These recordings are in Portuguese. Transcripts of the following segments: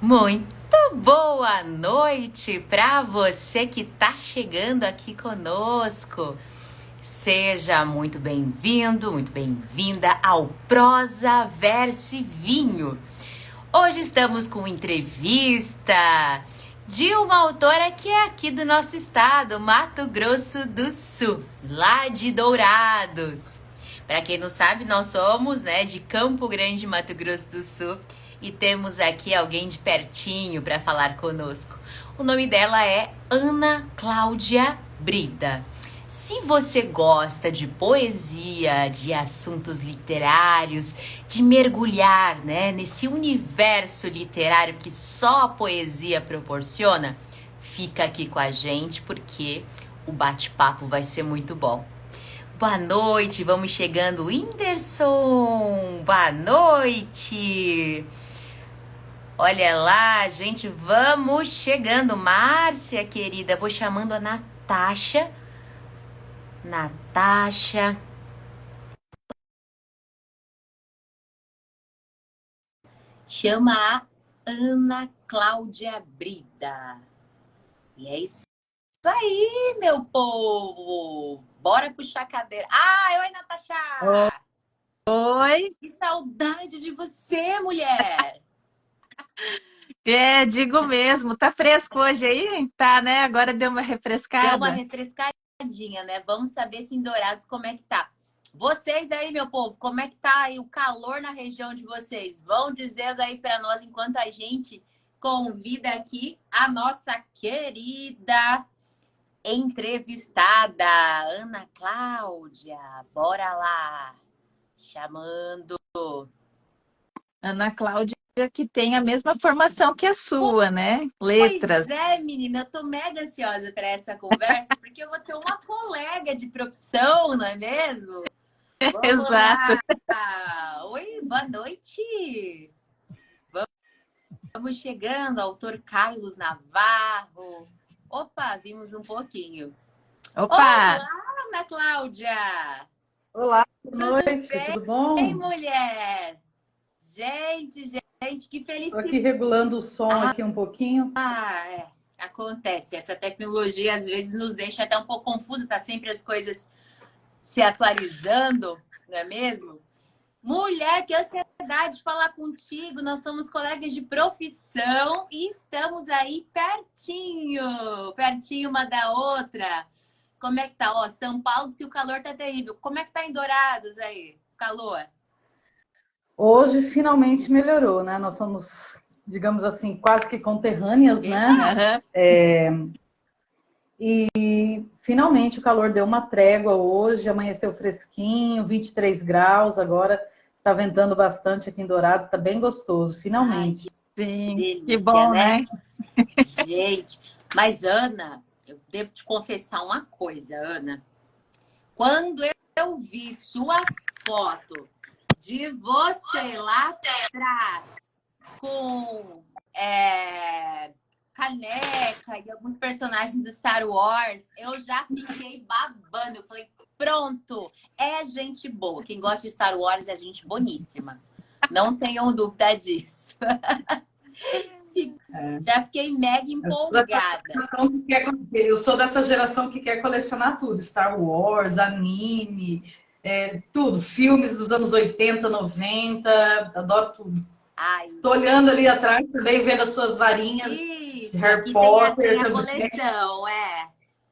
Muito boa noite para você que está chegando aqui conosco. Seja muito bem-vindo, muito bem-vinda ao Prosa Verso e Vinho. Hoje estamos com entrevista de uma autora que é aqui do nosso estado, Mato Grosso do Sul, lá de Dourados. Para quem não sabe, nós somos, de Campo Grande, Mato Grosso do Sul, e temos aqui alguém de pertinho para falar conosco. O nome dela é Ana Cláudia Brida. Se você gosta de poesia, de assuntos literários, de mergulhar, nesse universo literário que só a poesia proporciona, fica aqui com a gente porque o bate-papo vai ser muito bom. Boa noite, vamos chegando, Whindersson. Boa noite. Olha lá, gente, vamos chegando. Márcia, querida, vou chamando a Natasha. Chama a Ana Cláudia Brida. E é isso aí, meu povo. Bora puxar a cadeira. Oi, Natasha. Oi. Que saudade de você, mulher. Digo mesmo. Tá fresco hoje aí? Tá, né? Agora deu uma refrescada. Deu uma refrescadinha, né? Vamos saber se em Dourados como é que tá. Vocês aí, meu povo, como é que tá aí o calor na região de vocês? Vão dizendo aí para nós enquanto a gente convida aqui a nossa querida entrevistada, Ana Cláudia. Bora lá. Chamando. Ana Cláudia, que tem a mesma formação que a sua, né? Letras. Pois é, menina, eu tô mega ansiosa para essa conversa, porque eu vou ter uma colega de profissão, não é mesmo? Vamos Exato. lá! Oi, boa noite! Vamos chegando, autor Carlos Navarro. Opa, vimos um pouquinho. Opa! Olá, Ana Cláudia! Olá, boa noite, tudo bom? Ei, mulher! Gente, que Estou felicidade! aqui regulando o som aqui um pouquinho. Acontece. Essa tecnologia às vezes nos deixa até um pouco confuso, tá sempre as coisas se atualizando, não é mesmo? Mulher, que ansiedade falar contigo. Nós somos colegas de profissão e estamos aí pertinho uma da outra. Como é que tá? São Paulo diz que o calor tá terrível. Como é que tá em Dourados aí? Calor? Hoje finalmente melhorou, né? Nós somos, digamos assim, quase que conterrâneas, né? E finalmente o calor deu uma trégua hoje, amanheceu fresquinho, 23 graus, agora está ventando bastante aqui em Dourados, está bem gostoso, finalmente. Sim, delícia, que bom, né? Gente, mas Ana, eu devo te confessar uma coisa, Ana. Quando eu vi sua foto de você lá atrás com caneca e alguns personagens do Star Wars, eu já fiquei babando. Eu falei, pronto, é gente boa. Quem gosta de Star Wars é gente boníssima. Não tenham dúvida disso. Já fiquei mega empolgada. Eu sou dessa geração que quer colecionar tudo. Star Wars, anime, tudo. Filmes dos anos 80, 90, adoro tudo. Tô olhando ali atrás também, vendo as suas varinhas de Harry Potter. Tem a coleção,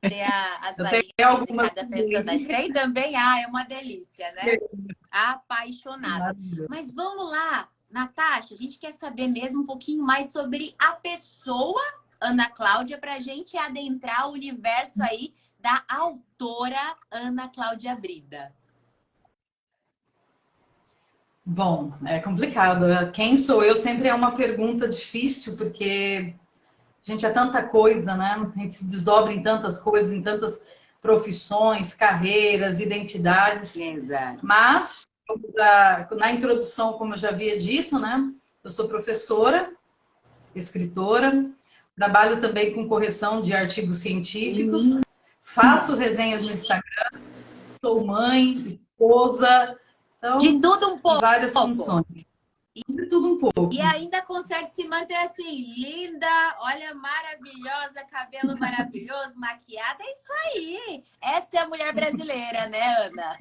Tem as varinhas de cada personagem. Tem também, é uma delícia, né? Apaixonada. Mas vamos lá, Natasha, a gente quer saber mesmo um pouquinho mais sobre a pessoa Ana Cláudia para a gente adentrar o universo aí da autora Ana Cláudia Brida. Bom, é complicado. Quem sou eu sempre é uma pergunta difícil, porque, gente, é tanta coisa, né? A gente se desdobra em tantas coisas, em tantas profissões, carreiras, identidades. Exato. Mas, na introdução, como eu já havia dito, né? Eu sou professora, escritora, trabalho também com correção de artigos científicos, faço resenhas no Instagram, sou mãe, esposa... Então, de tudo um pouco. Várias funções. De tudo tudo um pouco. E ainda consegue se manter assim, linda, olha, maravilhosa, cabelo maravilhoso, maquiada, é isso aí. Essa é a mulher brasileira, né, Ana?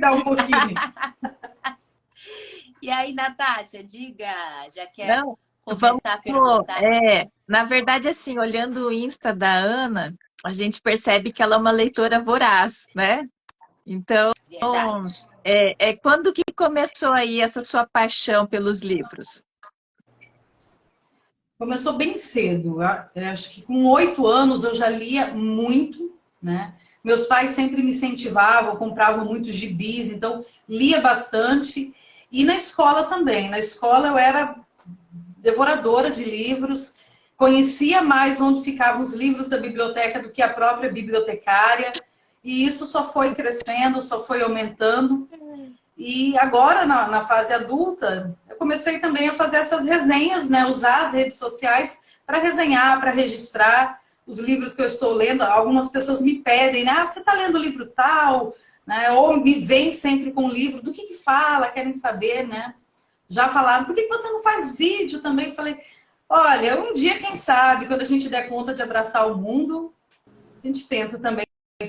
Dá um pouquinho. E aí, Natasha, diga, já quer Não, começar a perguntar? na verdade, assim, olhando o Insta da Ana, a gente percebe que ela é uma leitora voraz, né? Então, Verdade. quando que começou aí essa sua paixão pelos livros? Começou bem cedo. Acho que com 8 anos eu já lia muito, né? Meus pais sempre me incentivavam, compravam muitos gibis, então lia bastante. E na escola também. Na escola eu era devoradora de livros, conhecia mais onde ficavam os livros da biblioteca do que a própria bibliotecária. E isso só foi crescendo, só foi aumentando. E agora, na fase adulta, eu comecei também a fazer essas resenhas, né? Usar as redes sociais para resenhar, para registrar os livros que eu estou lendo. Algumas pessoas me pedem, né? Você está lendo o livro tal? Né? Ou me vêm sempre com o livro. Do que fala? Querem saber, né? Já falaram, por que você não faz vídeo também? Falei, olha, um dia, quem sabe, quando a gente der conta de abraçar o mundo, a gente tenta também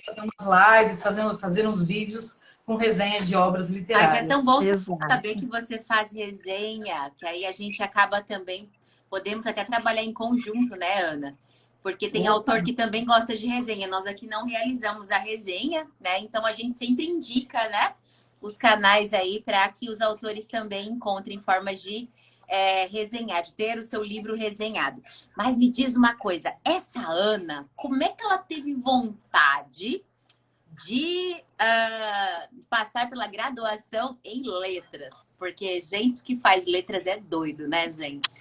fazer umas lives, fazer uns vídeos com resenha de obras literárias. Mas é tão bom Exato. saber que você faz resenha, que aí a gente acaba também, podemos até trabalhar em conjunto, né, Ana? Porque tem autor que também gosta de resenha. Nós aqui não realizamos a resenha, né? Então a gente sempre indica, né, os canais aí para que os autores também encontrem formas de resenhar, de ter o seu livro resenhado. Mas me diz uma coisa, essa Ana, como é que ela teve vontade de passar pela graduação em letras? Porque gente que faz letras é doido, né, gente?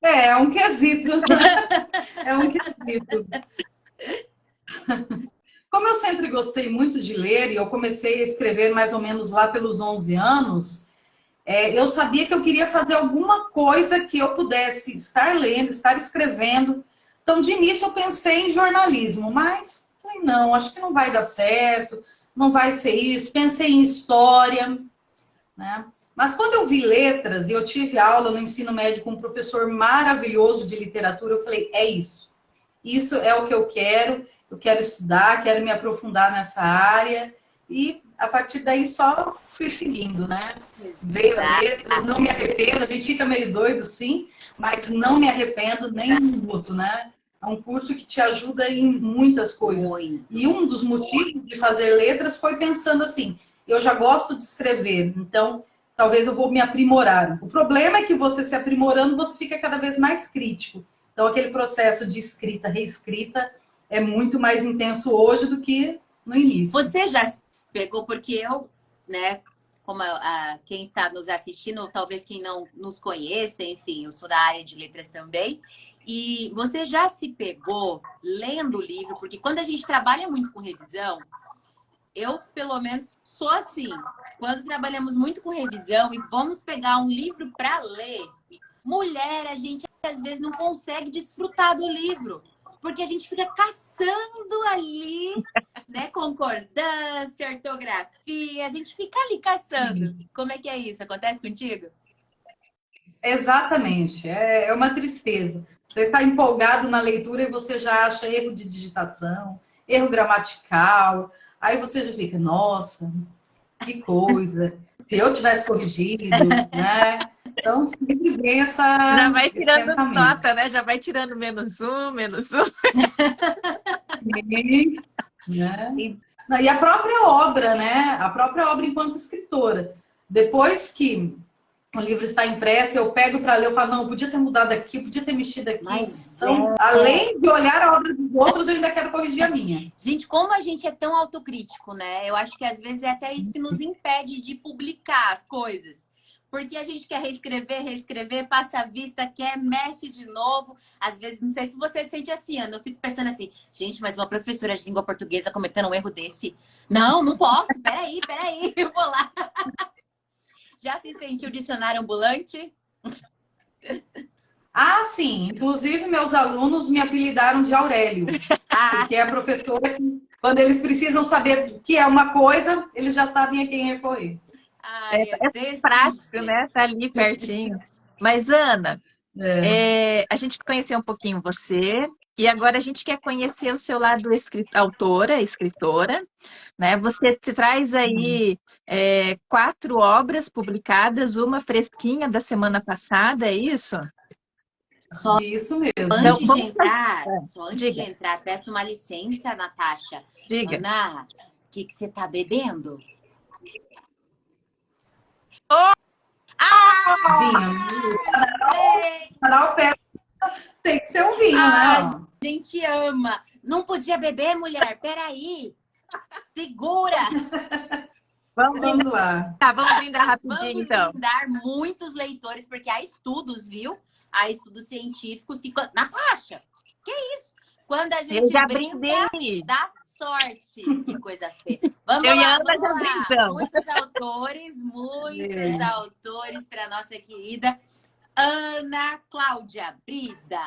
É um quesito. É um quesito. Como eu sempre gostei muito de ler, e eu comecei a escrever mais ou menos lá pelos 11 anos, eu sabia que eu queria fazer alguma coisa que eu pudesse estar lendo, estar escrevendo. Então, de início, eu pensei em jornalismo, mas falei, não, acho que não vai dar certo, não vai ser isso. Pensei em história, né? Mas quando eu vi letras, e eu tive aula no ensino médio com um professor maravilhoso de literatura, eu falei, é isso. Isso é o que eu quero estudar, quero me aprofundar nessa área. E a partir daí só fui seguindo, né? Veio a letra, não me arrependo, a gente fica meio doido, sim, mas não me arrependo nem um minuto, né? É um curso que te ajuda em muitas coisas. E um dos motivos de fazer letras foi pensando assim, eu já gosto de escrever, então talvez eu vou me aprimorar. O problema é que você se aprimorando, você fica cada vez mais crítico. Então aquele processo de escrita, reescrita, é muito mais intenso hoje do que no início. Você já se pegou, porque eu, né, como quem está nos assistindo, ou talvez quem não nos conheça, enfim, eu sou da área de letras também, e você já se pegou lendo o livro, porque quando a gente trabalha muito com revisão, eu, pelo menos, sou assim. Quando trabalhamos muito com revisão e vamos pegar um livro para ler, mulher, a gente às vezes não consegue desfrutar do livro, porque a gente fica caçando ali, né, concordância, ortografia, a gente fica ali caçando. Como é que é isso? Acontece contigo? Exatamente, é uma tristeza. Você está empolgado na leitura e você já acha erro de digitação, erro gramatical, aí você já fica, nossa, que coisa, se eu tivesse corrigido, né? Então, sempre vem Já vai tirando pensamento. nota, né? Já vai tirando menos um, menos um. Né? E a própria obra, né? A própria obra enquanto escritora. Depois que o livro está impresso, eu pego para ler, eu falo, não, eu podia ter mudado aqui, podia ter mexido aqui. Mas então, além de olhar a obra dos outros, eu ainda quero corrigir a minha. Gente, como a gente é tão autocrítico, né? Eu acho que às vezes é até isso que nos impede de publicar as coisas. Porque a gente quer reescrever, passa a vista, quer, mexe de novo. Às vezes, não sei se você sente assim, Ana. Eu fico pensando assim, gente, mas uma professora de língua portuguesa cometendo um erro desse. Não, não posso. Peraí, eu vou lá. Já se sentiu dicionário ambulante? Ah, sim. Inclusive, meus alunos me apelidaram de Aurélio. Porque é a professora que, quando eles precisam saber o que é uma coisa, eles já sabem a quem recorrer. Ai, é É desse prático, jeito. né? Tá ali pertinho. Mas, Ana, É. a gente conheceu um pouquinho você e agora a gente quer conhecer o seu lado autora, escritora, né? Você traz aí 4 obras publicadas, uma fresquinha da semana passada, é isso? Só Isso mesmo. Então, antes de vamos fazer. entrar, só antes de Diga, entrar, peço uma licença, Natasha. diga. Ana, o que que você tá bebendo? Oh, Ah, Vinho. sei! Para o pé tem que ser um vinho, né? A Ó. gente ama. Não podia beber, mulher? Peraí. Segura. vamos brindar, Vamos lá. vamos brindar rapidinho, Vamos então. brindar muitos leitores, porque há estudos, viu? Há estudos científicos que... Natasha, que isso? Quando a Eu gente já brinda, brindei. dá sorte. Que coisa feia. Vamos Eu e a lá, Ana vamos já lá. brindamos. Muitos É. autores para nossa querida Ana Cláudia Brida.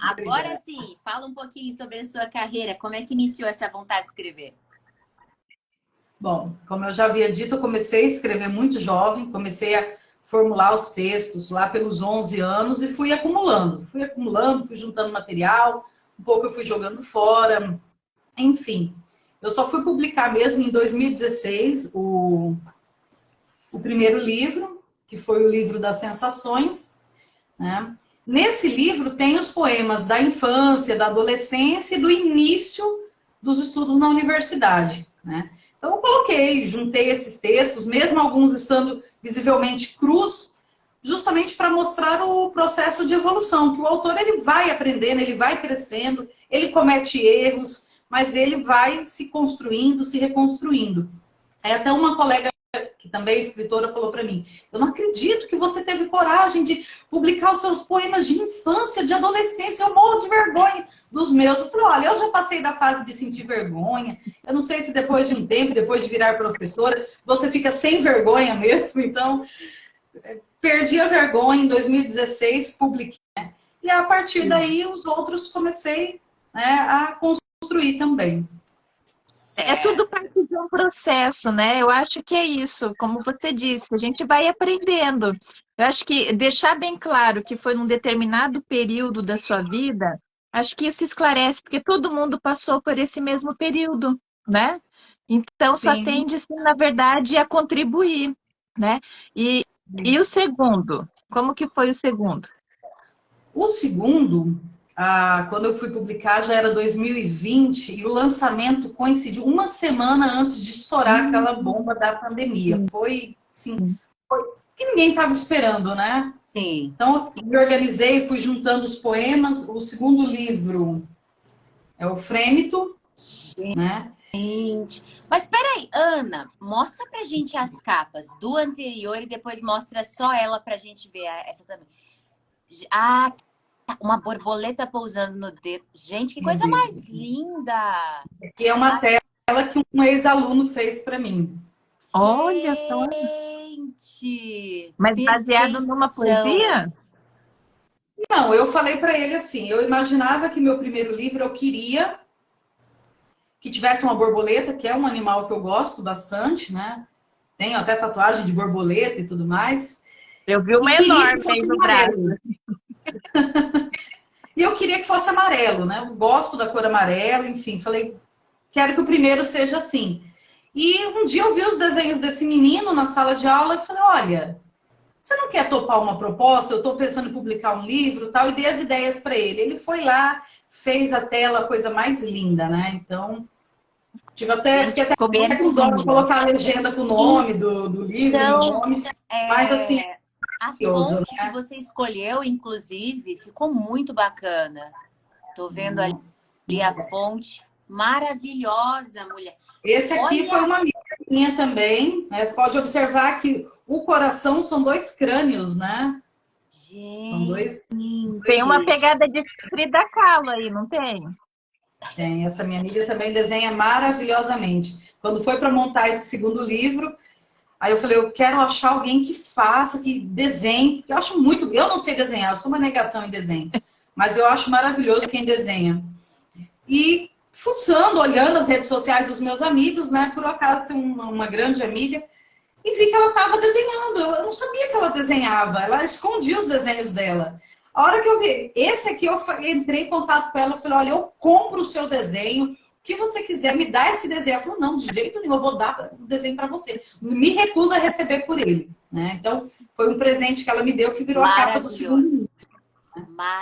Agora Obrigada. sim, fala um pouquinho sobre a sua carreira. Como é que iniciou essa vontade de escrever? Bom, como eu já havia dito, eu comecei a escrever muito jovem, comecei a formular os textos lá pelos 11 anos e fui acumulando, fui juntando material, um pouco eu fui jogando fora, enfim. Eu só fui publicar mesmo em 2016 o primeiro livro, que foi o livro das sensações, né? Nesse livro tem os poemas da infância, da adolescência e do início dos estudos na universidade, né? Então eu coloquei, juntei esses textos, mesmo alguns estando visivelmente crus, justamente para mostrar o processo de evolução, que o autor ele vai aprendendo, ele vai crescendo, ele comete erros, mas ele vai se construindo, se reconstruindo. Aí até uma colega que também é escritora falou para mim: eu não acredito que você teve coragem de publicar os seus poemas de infância, de adolescência, eu morro de vergonha dos meus. Eu falei: olha, eu já passei da fase de sentir vergonha, eu não sei se depois de um tempo, depois de virar professora, você fica sem vergonha mesmo, então perdi a vergonha em 2016, publiquei, né? E a partir daí os outros comecei, né, a construir também. É tudo Certo. parte de um processo, né? Eu acho que é isso, como você disse, a gente vai aprendendo. Eu acho que deixar bem claro que foi num determinado período da sua vida, acho que isso esclarece, porque todo mundo passou por esse mesmo período, né? Então só Sim. tende, sim, na verdade, a contribuir, né? E o segundo? Como que foi o segundo? O segundo, quando eu fui publicar, já era 2020 e o lançamento coincidiu uma semana antes de estourar aquela bomba da pandemia. Foi, sim, foi que ninguém estava esperando, né? Sim. Então, eu me organizei, fui juntando os poemas. O segundo livro é o Frêmito, né? Gente. Mas peraí, Ana, mostra pra gente as capas do anterior e depois mostra só ela pra gente ver essa também. Ah, tá, uma borboleta pousando no dedo. Gente, que No coisa dedo. mais linda! Que é uma tela que um ex-aluno fez para mim. Olha só, Gente, mas baseado numa perfeição. poesia? Não, eu falei para ele assim, eu imaginava que meu primeiro livro eu queria que tivesse uma borboleta, que é um animal que eu gosto bastante, né? Tenho até tatuagem de borboleta e tudo mais. Eu vi E uma queria que enorme aí fosse no braço. amarelo. E eu queria que fosse amarelo, né? Eu gosto da cor amarela, enfim. Falei, quero que o primeiro seja assim. E um dia eu vi os desenhos desse menino na sala de aula e falei, olha, você não quer topar uma proposta? Eu estou pensando em publicar um livro, tal, e dei as ideias para ele. Ele foi lá, fez a tela, a coisa mais linda, né? Então, fiquei até Ficou muito com dó de lindo. colocar a legenda com o nome do livro, meu Então, nome, mas assim, a curioso, fonte que né? você escolheu, inclusive, ficou muito bacana. Tô vendo ali a fonte. Maravilhosa, mulher. Esse aqui Olha, foi uma amiga minha também, né? Você pode observar que o coração são 2 crânios, né? São dois. Tem uma gente. pegada de Frida Kahlo aí, não tem? Tem. Essa minha amiga também desenha maravilhosamente. Quando foi para montar esse segundo livro, aí eu falei, eu quero achar alguém que faça, que desenhe, porque eu acho muito. Eu não sei desenhar, eu sou uma negação em desenho, mas eu acho maravilhoso quem desenha. E fuçando, olhando as redes sociais dos meus amigos, né? Por acaso tem uma grande amiga e vi que ela estava desenhando. Eu não sabia que ela desenhava, ela escondia os desenhos dela. A hora que eu vi, esse aqui, eu entrei em contato com ela, eu falei, olha, eu compro o seu desenho, o que você quiser, me dá esse desenho. Ela falou, não, de jeito nenhum, eu vou dar o desenho para você. Me recusa a receber por ele, né? Então, foi um presente que ela me deu que virou a capa do segundo livro.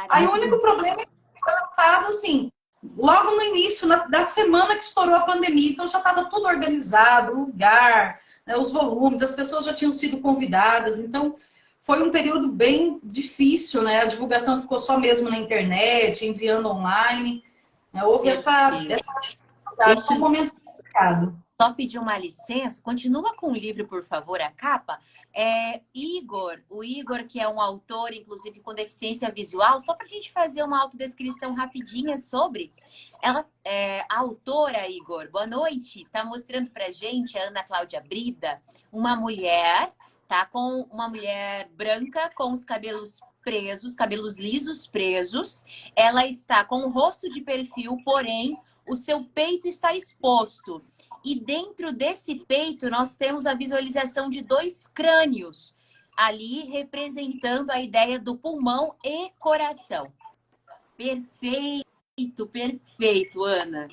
Aí o único problema é que foi lançado, assim, logo no início da semana que estourou a pandemia. Então, já estava tudo organizado, o lugar, né, os volumes, as pessoas já tinham sido convidadas. Então, foi um período bem difícil, né? A divulgação ficou só mesmo na internet, enviando online. Né? Houve essa Deixa um momento complicado. Só pedir uma licença. Continua com o livro, por favor, a capa. O Igor, que é um autor, inclusive, com deficiência visual, só para a gente fazer uma autodescrição rapidinha sobre. A autora, Igor, boa noite, está mostrando para gente, a Ana Cláudia Brida, uma mulher... Tá com uma mulher branca com os cabelos presos, cabelos lisos presos. Ela está com o rosto de perfil, porém o seu peito está exposto. E dentro desse peito nós temos a visualização de 2 crânios ali representando a ideia do pulmão e coração. Perfeito, perfeito, Ana.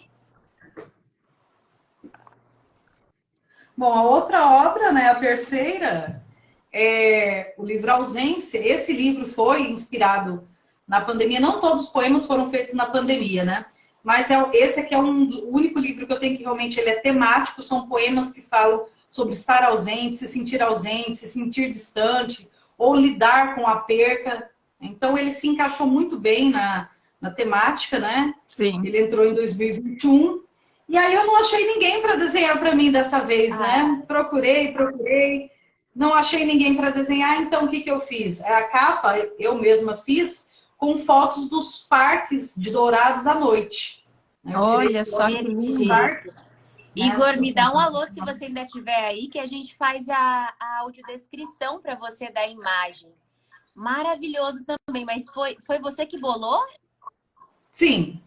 Bom, a outra obra, né, a terceira, é o livro Ausência. Esse livro foi inspirado na pandemia. Não todos os poemas foram feitos na pandemia, né? Mas esse aqui é o único livro que eu tenho que realmente ele é temático. São poemas que falam sobre estar ausente, se sentir distante, ou lidar com a perca. Então, ele se encaixou muito bem na temática, né? Sim. Ele entrou em 2021. E aí eu não achei ninguém para desenhar para mim dessa vez, né? Procurei, não achei ninguém para desenhar, então o que eu fiz? A capa eu mesma fiz com fotos dos parques de Dourados à noite. Olha só que lindo. Igor, me dá um alô se você ainda estiver aí, que a gente faz a audiodescrição para você da imagem. Maravilhoso também, mas foi você que bolou? Sim.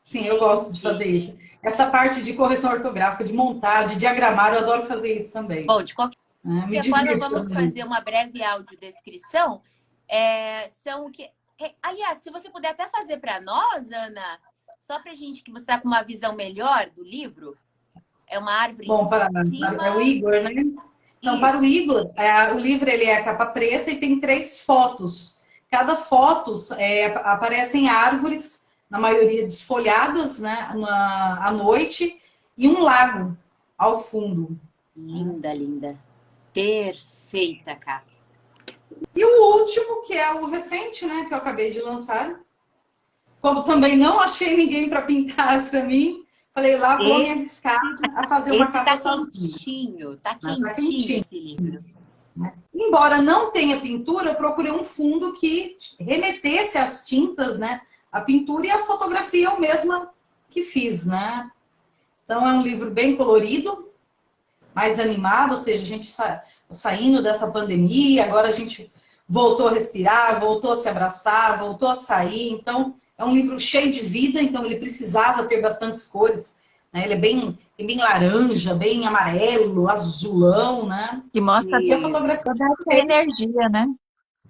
Sim, eu gosto de fazer isso. Essa parte de correção ortográfica, de montar, de diagramar, eu adoro fazer isso também. Bom, de qualquer forma, vamos fazer uma breve audiodescrição. Aliás, se você puder até fazer para nós, Ana, só para a gente que você está com uma visão melhor do livro. É uma árvore. Bom, para o Igor, né? Então, para o Igor, o livro ele é capa preta e tem 3 fotos. Cada foto aparecem árvores, na maioria desfolhadas, né, à noite, e um lago ao fundo. Linda, linda. Perfeita, capa. E o último, que é o recente, né, que eu acabei de lançar. Como também não achei ninguém para pintar para mim, falei, lá vou me arriscar a fazer uma capa sozinha. Tá quentinho esse livro. Embora não tenha pintura, eu procurei um fundo que remetesse às tintas, né? A pintura e a fotografia eu mesma que fiz, né? Então é um livro bem colorido, mais animado, ou seja, a gente saindo dessa pandemia, agora a gente voltou a respirar, voltou a se abraçar, voltou a sair. Então é um livro cheio de vida, então ele precisava ter bastantes cores. Né? Ele é bem laranja, bem amarelo, azulão, né? Que mostra a fotografia da energia, né?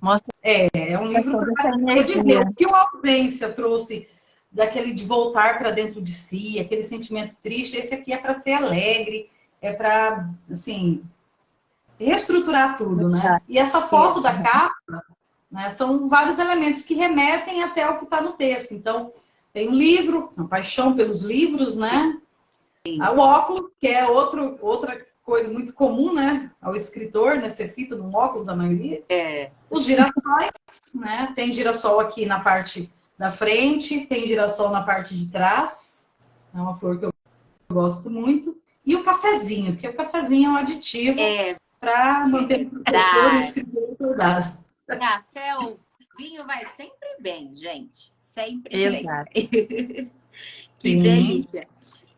Mostra é um livro para reviver o que a ausência trouxe daquele de voltar para dentro de si, aquele sentimento triste. Esse aqui é para ser alegre, é para, assim, reestruturar tudo, né? E essa foto da capa, né, são vários elementos que remetem até o que está no texto. Então, tem um livro, uma paixão pelos livros, né? O óculos, que é outra coisa muito comum, né? O escritor necessita de um óculos, a maioria. Os girassóis, né? Tem girassol aqui na parte da frente, tem girassol na parte de trás. É uma flor que eu gosto muito. E o cafezinho, porque o cafezinho é um aditivo para manter o professor e o escritor acordado. Café ou vinho vai sempre bem, gente. Sempre bem. Que delícia.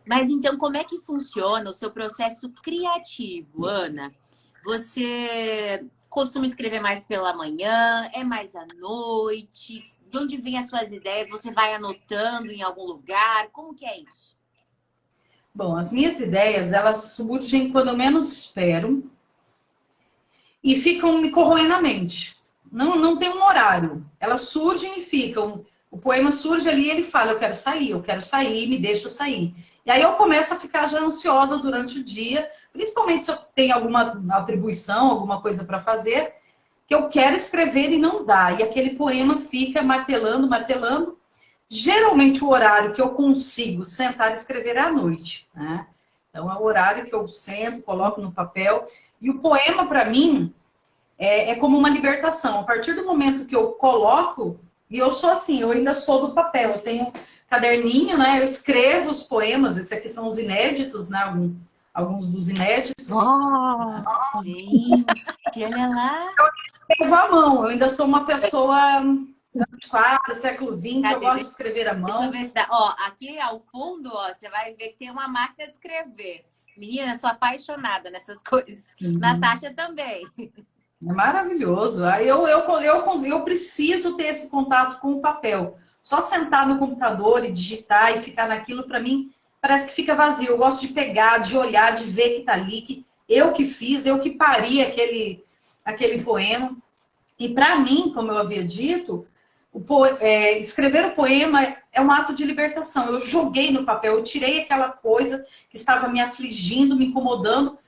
Mas então, como é que funciona o seu processo criativo, Ana? Você costuma escrever mais pela manhã? É mais à noite? De onde vêm as suas ideias? Você vai anotando em algum lugar? Como que é isso? Bom, as minhas ideias, elas surgem quando eu menos espero. e ficam me corroendo na mente. Não tem um horário. Elas surgem e ficam. O poema surge ali e ele fala, eu quero sair, me deixa sair. E aí eu começo a ficar já ansiosa durante o dia, principalmente se eu tenho alguma atribuição, alguma coisa para fazer, que eu quero escrever e não dá. E aquele poema fica martelando, martelando. Geralmente o horário que eu consigo sentar e escrever é à noite, né? Então é o horário que eu sento, coloco no papel. E o poema, para mim, é como uma libertação. A partir do momento que eu coloco, e eu sou assim, eu ainda sou do papel, eu tenho caderninho, né? Eu escrevo os poemas, esses aqui são os inéditos, né? Alguns dos inéditos. Oh, gente, olha lá. Eu escrevo à mão, eu ainda sou uma pessoa 24, século XX, eu gosto de escrever à mão. Deixa eu ver se dá. Ó, aqui ao fundo, ó, você vai ver que tem uma máquina de escrever. Menina, eu sou apaixonada nessas coisas. Natasha também. É maravilhoso. Aí eu preciso ter esse contato com o papel. Só sentar no computador e digitar e ficar naquilo, para mim, parece que fica vazio. Eu gosto de pegar, de olhar, de ver que tá ali, que eu que fiz, eu que pari aquele poema. E para mim, como eu havia dito, escrever o poema é um ato de libertação. Eu joguei no papel, eu tirei aquela coisa que estava me afligindo, me incomodando,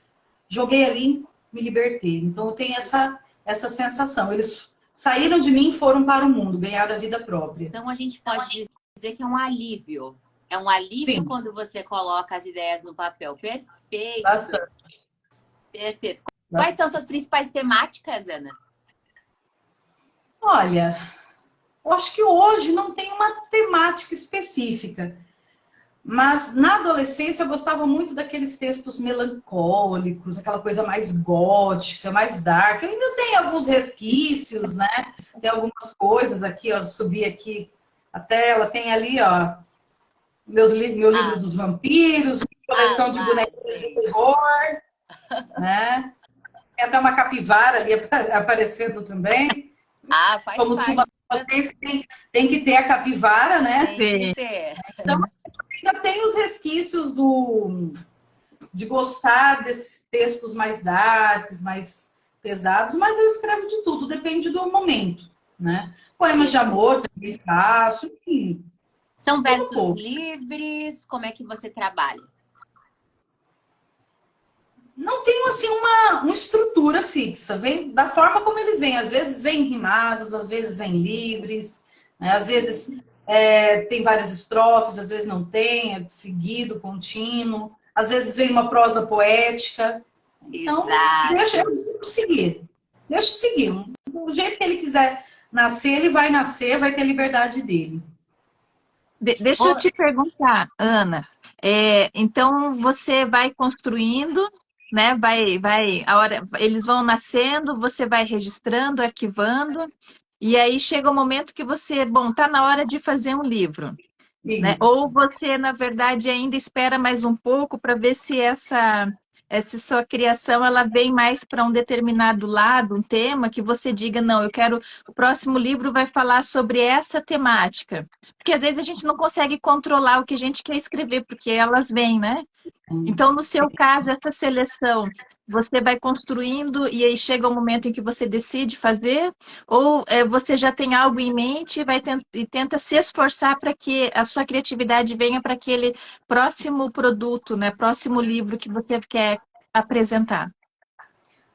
joguei ali, me libertei. Então eu tenho essa sensação. Eles saíram de mim e foram para o mundo, ganharam a vida própria. Então a gente pode dizer que é um alívio. É um alívio. Sim. Quando você coloca as ideias no papel. Perfeito. Bastante. Perfeito. Quais são suas principais temáticas, Ana? Olha, eu acho que hoje não tem uma temática específica. Mas na adolescência eu gostava muito daqueles textos melancólicos, aquela coisa mais gótica, mais dark. Eu ainda tenho alguns resquícios, né? Tem algumas coisas aqui, ó, subi aqui a tela, tem ali, ó, meu livro dos vampiros, minha coleção de bonequinhos de terror, né? Tem até uma capivara ali aparecendo também. Faz como parte. Vocês tem que ter a capivara, né? Tem que ter. Então, ainda tem os resquícios de gostar desses textos mais darks, mais pesados, mas eu escrevo de tudo, depende do momento, né? Poemas de amor também faço, enfim. São versos livres? Como é que você trabalha? Não tenho, assim, uma estrutura fixa. Vem da forma como eles vêm. Às vezes vêm rimados, às vezes vêm livres, né? Às vezes tem várias estrofes, às vezes não tem, é seguido, contínuo. Às vezes vem uma prosa poética. Então, deixa eu seguir. Deixa eu seguir. Do jeito que ele quiser nascer, ele vai nascer, vai ter a liberdade dele. Deixa eu te perguntar, Ana. Então, você vai construindo, né? Eles vão nascendo, você vai registrando, arquivando, e aí chega o momento que você, tá na hora de fazer um livro, né? Ou você, na verdade, ainda espera mais um pouco para ver se essa sua criação ela vem mais para um determinado lado, um tema que você diga, não, o próximo livro vai falar sobre essa temática. Porque às vezes a gente não consegue controlar o que a gente quer escrever, porque elas vêm, né? Então, no seu caso, essa seleção, você vai construindo e aí chega o momento em que você decide fazer? Ou você já tem algo em mente e tenta se esforçar para que a sua criatividade venha para aquele próximo produto, né? Próximo livro que você quer apresentar?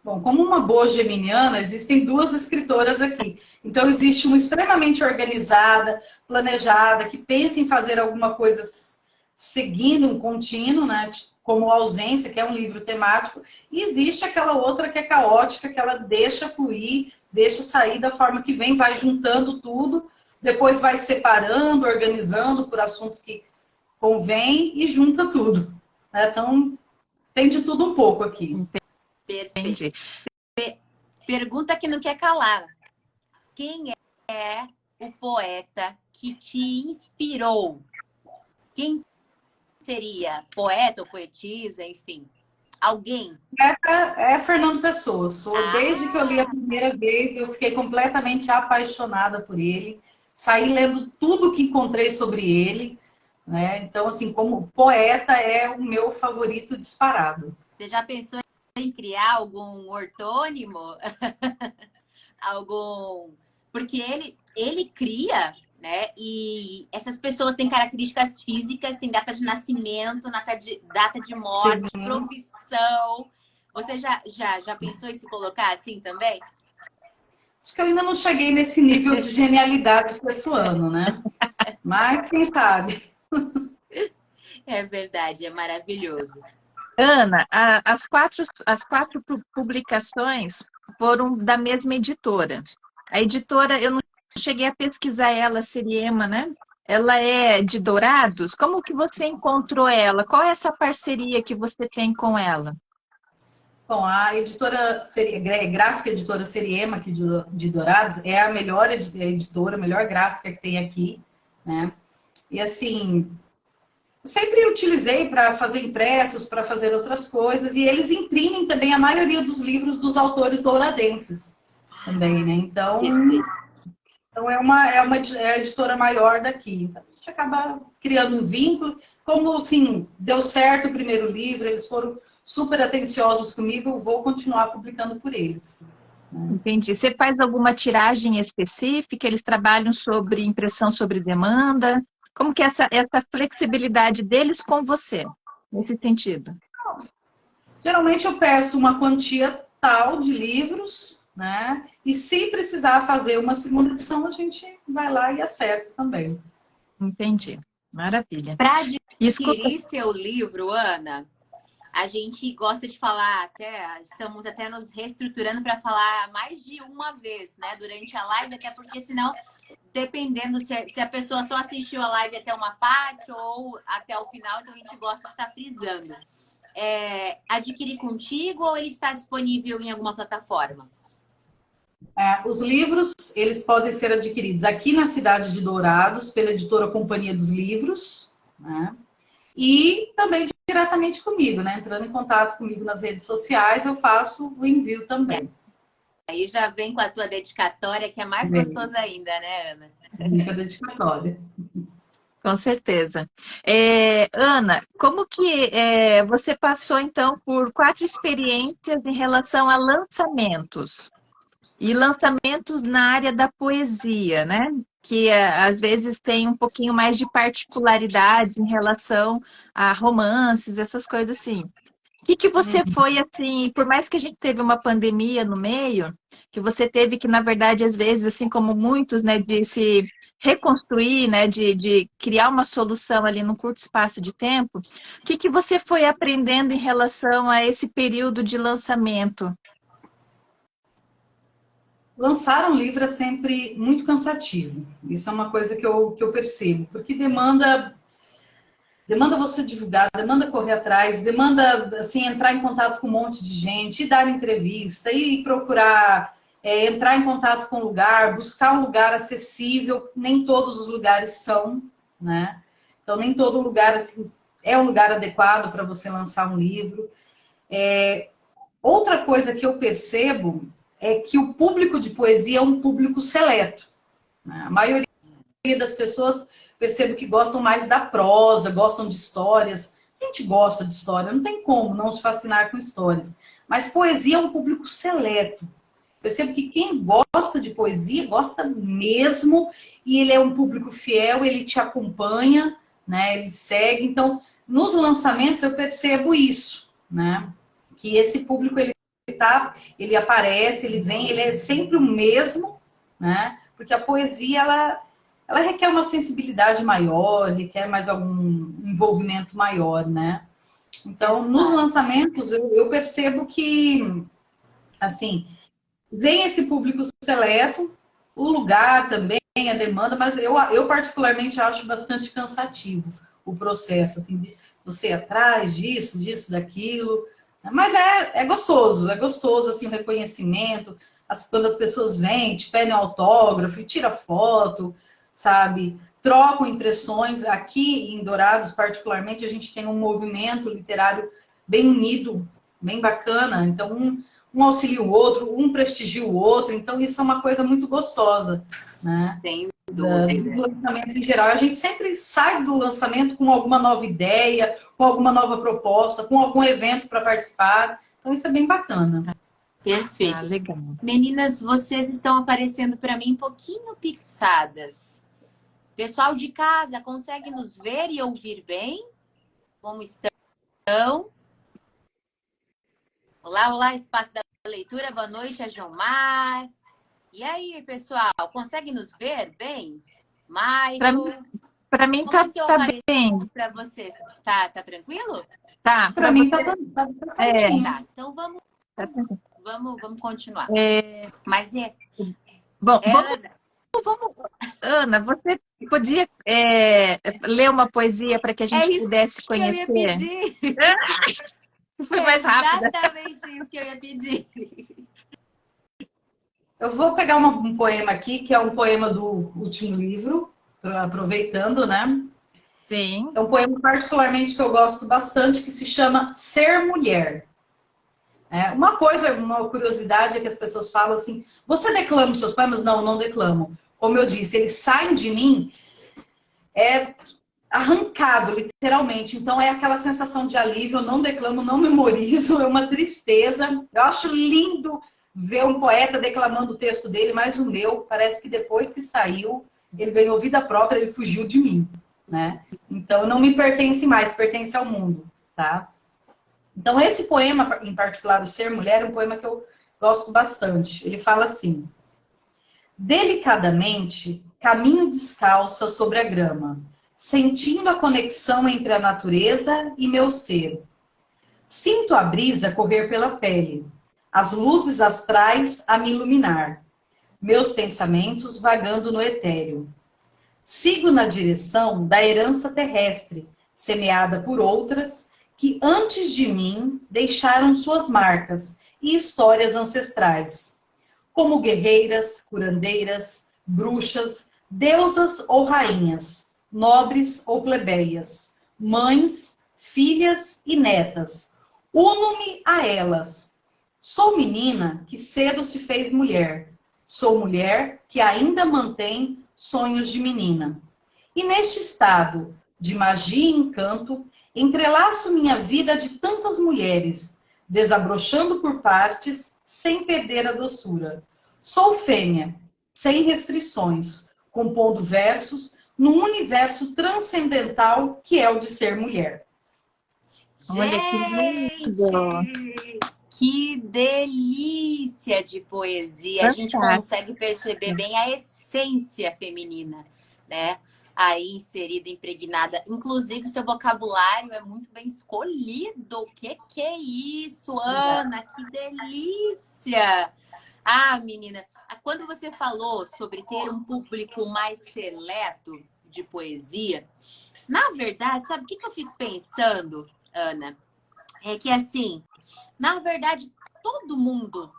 Bom, como uma boa geminiana, existem duas escritoras aqui. Então, existe uma extremamente organizada, planejada, que pensa em fazer alguma coisa seguindo um contínuo, né? Como Ausência, que é um livro temático. E existe aquela outra que é caótica, que ela deixa fluir, deixa sair da forma que vem, vai juntando tudo, depois vai separando, organizando por assuntos que convém e junta tudo, né? Então, tem de tudo um pouco aqui. Perfeito. Pergunta que não quer calar. Quem é o poeta que te inspirou? Quem seria? Poeta ou poetisa, enfim? Alguém? É Fernando Pessoa. Desde que eu li a primeira vez, eu fiquei completamente apaixonada por ele. Saí lendo tudo que encontrei sobre ele, né? Então, assim, como poeta, é o meu favorito disparado. Você já pensou em criar algum ortônimo? Algum... Porque ele cria, né? E essas pessoas têm características físicas, têm data de nascimento, data de morte, Sim. profissão. Você já pensou em se colocar assim também? Acho que eu ainda não cheguei nesse nível de genialidade pessoano, né? Mas quem sabe? É verdade, é maravilhoso. Ana, as quatro publicações foram da mesma editora. A editora, eu não cheguei a pesquisar ela, Seriema, né? Ela é de Dourados? Como que você encontrou ela? Qual é essa parceria que você tem com ela? Bom, a gráfica editora Seriema, aqui de Dourados, é a melhor editora, a melhor gráfica que tem aqui, né? E assim, eu sempre utilizei para fazer impressos, para fazer outras coisas, e eles imprimem também a maioria dos livros dos autores douradenses também, né? Então é a editora maior daqui. Então, a gente acaba criando um vínculo. Como, assim, deu certo o primeiro livro, eles foram super atenciosos comigo, eu vou continuar publicando por eles. Entendi. Você faz alguma tiragem específica? Eles trabalham sobre impressão sobre demanda? Como que é essa flexibilidade deles com você, nesse sentido? Geralmente eu peço uma quantia tal de livros, né? E se precisar fazer uma segunda edição, a gente vai lá e acerta também. Entendi. Maravilha. Para Escuta, adquirir seu livro, Ana, a gente gosta de falar estamos até nos reestruturando para falar mais de uma vez, né? Durante a live, até porque senão, dependendo se a pessoa só assistiu a live até uma parte ou até o final, então a gente gosta de estar frisando. Adquirir contigo ou ele está disponível em alguma plataforma? Os livros, eles podem ser adquiridos aqui na cidade de Dourados, pela editora Companhia dos Livros, né? E também diretamente comigo, né? Entrando em contato comigo nas redes sociais, eu faço o envio também. Aí já vem com a tua dedicatória, que é mais gostoso ainda, né, Ana? Vem com a dedicatória. com certeza. Ana, como que você passou, então, por 4 experiências em relação a lançamentos? E lançamentos na área da poesia, né? Que às vezes tem um pouquinho mais de particularidades em relação a romances, essas coisas assim. O que você foi assim, por mais que a gente teve uma pandemia no meio, que você teve que, na verdade, às vezes, assim como muitos, né, de se reconstruir, né, de criar uma solução ali num curto espaço de tempo, o que você foi aprendendo em relação a esse período de lançamento? Lançar um livro é sempre muito cansativo. Isso é uma coisa que eu percebo, porque demanda você divulgar, demanda correr atrás, demanda assim, entrar em contato com um monte de gente, e dar entrevista, e procurar entrar em contato com o lugar, buscar um lugar acessível. Nem todos os lugares são, né? Então, nem todo lugar assim, é um lugar adequado para você lançar um livro. Outra coisa que eu percebo é que o público de poesia é um público seleto, né? A maioria das pessoas percebo que gostam mais da prosa, gostam de histórias. A gente gosta de história, não tem como não se fascinar com histórias. Mas poesia é um público seleto. Percebo que quem gosta de poesia, gosta mesmo, e ele é um público fiel, ele te acompanha, né? Ele segue. Então, nos lançamentos eu percebo isso, né? Que esse público ele aparece, ele vem, ele é sempre o mesmo, né? Porque a poesia ela requer uma sensibilidade maior, requer mais algum envolvimento maior, né? Então, nos lançamentos, eu percebo que, assim, vem esse público seleto, o lugar também, a demanda, mas eu particularmente acho bastante cansativo o processo, assim, de você ir atrás disso, daquilo. Mas é gostoso, assim, o reconhecimento, quando as pessoas vêm, te pedem autógrafo, tira foto, sabe? Trocam impressões. Aqui em Dourados, particularmente, a gente tem um movimento literário bem unido, bem bacana. Então, um auxilia o outro, um prestigia o outro. Então, isso é uma coisa muito gostosa, né? Sem dúvida. Do lançamento em geral. A gente sempre sai do lançamento com alguma nova ideia, com alguma nova proposta, com algum evento para participar. Então isso é bem bacana. Perfeito. Legal. Meninas, vocês estão aparecendo para mim um pouquinho pixadas. Pessoal de casa, consegue nos ver e ouvir bem? Como estão? Olá, olá, Espaço da Leitura. Boa noite, a Jomar. E aí, pessoal, consegue nos ver bem? Maicon? Para mim Como tá, é que eu tá apareço bem. para vocês? Tá tranquilo? Tá, Para para mim você. tá certinho. Tá, então Tá tranquilo. vamos continuar. Mas Bom, Ana, Ana, você podia ler uma poesia para que a é gente isso pudesse que eu ia conhecer? pedir. Foi É mais rápida. exatamente isso que eu ia pedir. Eu vou pegar um poema aqui, que é um poema do último livro, aproveitando, né? Sim. É um poema particularmente que eu gosto bastante, que se chama Ser Mulher. Uma coisa, uma curiosidade é que as pessoas falam assim, você declama os seus poemas? Não, não declamo. Como eu disse, eles saem de mim arrancado, literalmente. Então é aquela sensação de alívio, eu não declamo, não memorizo, é uma tristeza. Eu acho lindo ver um poeta declamando o texto dele, mas o meu, parece que depois que saiu, ele ganhou vida própria, ele fugiu de mim, né? Então não me pertence mais, pertence ao mundo, tá? Então esse poema, em particular, o Ser Mulher, é um poema que eu gosto bastante. Ele fala assim: delicadamente, caminho descalça sobre a grama, sentindo a conexão entre a natureza e meu ser. Sinto a brisa correr pela pele, as luzes astrais a me iluminar, meus pensamentos vagando no etéreo. Sigo na direção da herança terrestre, semeada por outras que antes de mim deixaram suas marcas e histórias ancestrais, como guerreiras, curandeiras, bruxas, deusas ou rainhas, nobres ou plebeias, mães, filhas e netas. Uno-me a elas. Sou menina que cedo se fez mulher. Sou mulher que ainda mantém sonhos de menina. E neste estado de magia e encanto, entrelaço minha vida de tantas mulheres, desabrochando por partes, sem perder a doçura. Sou fêmea, sem restrições, compondo versos num universo transcendental que é o de ser mulher. Olha que lindo. Gente, que delícia de poesia. A gente Fantástico. consegue perceber bem a essência feminina, né? Aí inserida, impregnada. Inclusive, seu vocabulário é muito bem escolhido. O que é isso, Ana? Que delícia! Ah, menina, quando você falou sobre ter um público mais seleto de poesia, na verdade, sabe o que eu fico pensando, Ana? É que assim, na verdade, todo mundo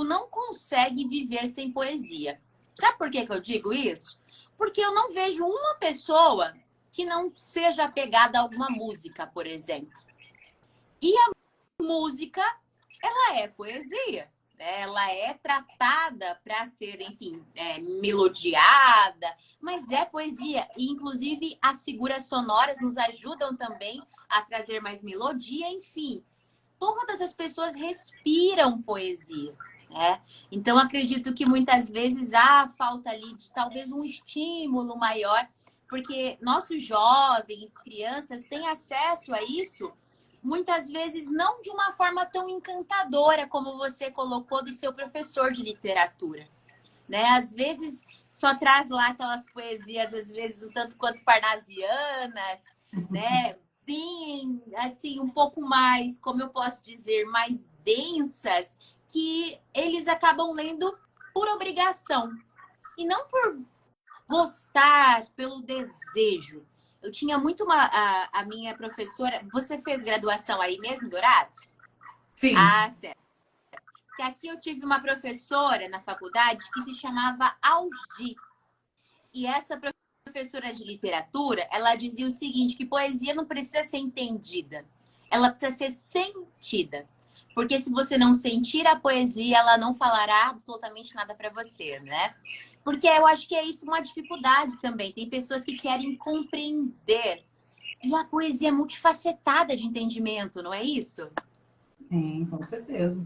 não consegue viver sem poesia. Sabe por que eu digo isso? Porque eu não vejo uma pessoa que não seja apegada a alguma música, por exemplo. E a música, ela é poesia. Ela é tratada para ser, enfim, melodiada, mas é poesia. E, inclusive, as figuras sonoras nos ajudam também a trazer mais melodia, enfim. Todas as pessoas respiram poesia, né? Então, acredito que muitas vezes há falta ali de talvez um estímulo maior, porque nossos jovens, crianças, têm acesso a isso muitas vezes não de uma forma tão encantadora como você colocou do seu professor de literatura, né? Às vezes só traz lá aquelas poesias, às vezes um tanto quanto parnasianas, né? Bem, assim, um pouco mais, como eu posso dizer, mais densas, que eles acabam lendo por obrigação e não por gostar, pelo desejo. Eu tinha muito a minha professora. Você fez graduação aí mesmo, Dourados? Sim. Ah, certo. Que aqui eu tive uma professora na faculdade que se chamava Algi. E essa professora de literatura, ela dizia o seguinte, que poesia não precisa ser entendida. Ela precisa ser sentida. Porque se você não sentir a poesia, ela não falará absolutamente nada para você, né? Porque eu acho que é isso uma dificuldade também. Tem pessoas que querem compreender. E a poesia é multifacetada de entendimento, não é isso? Sim, com certeza.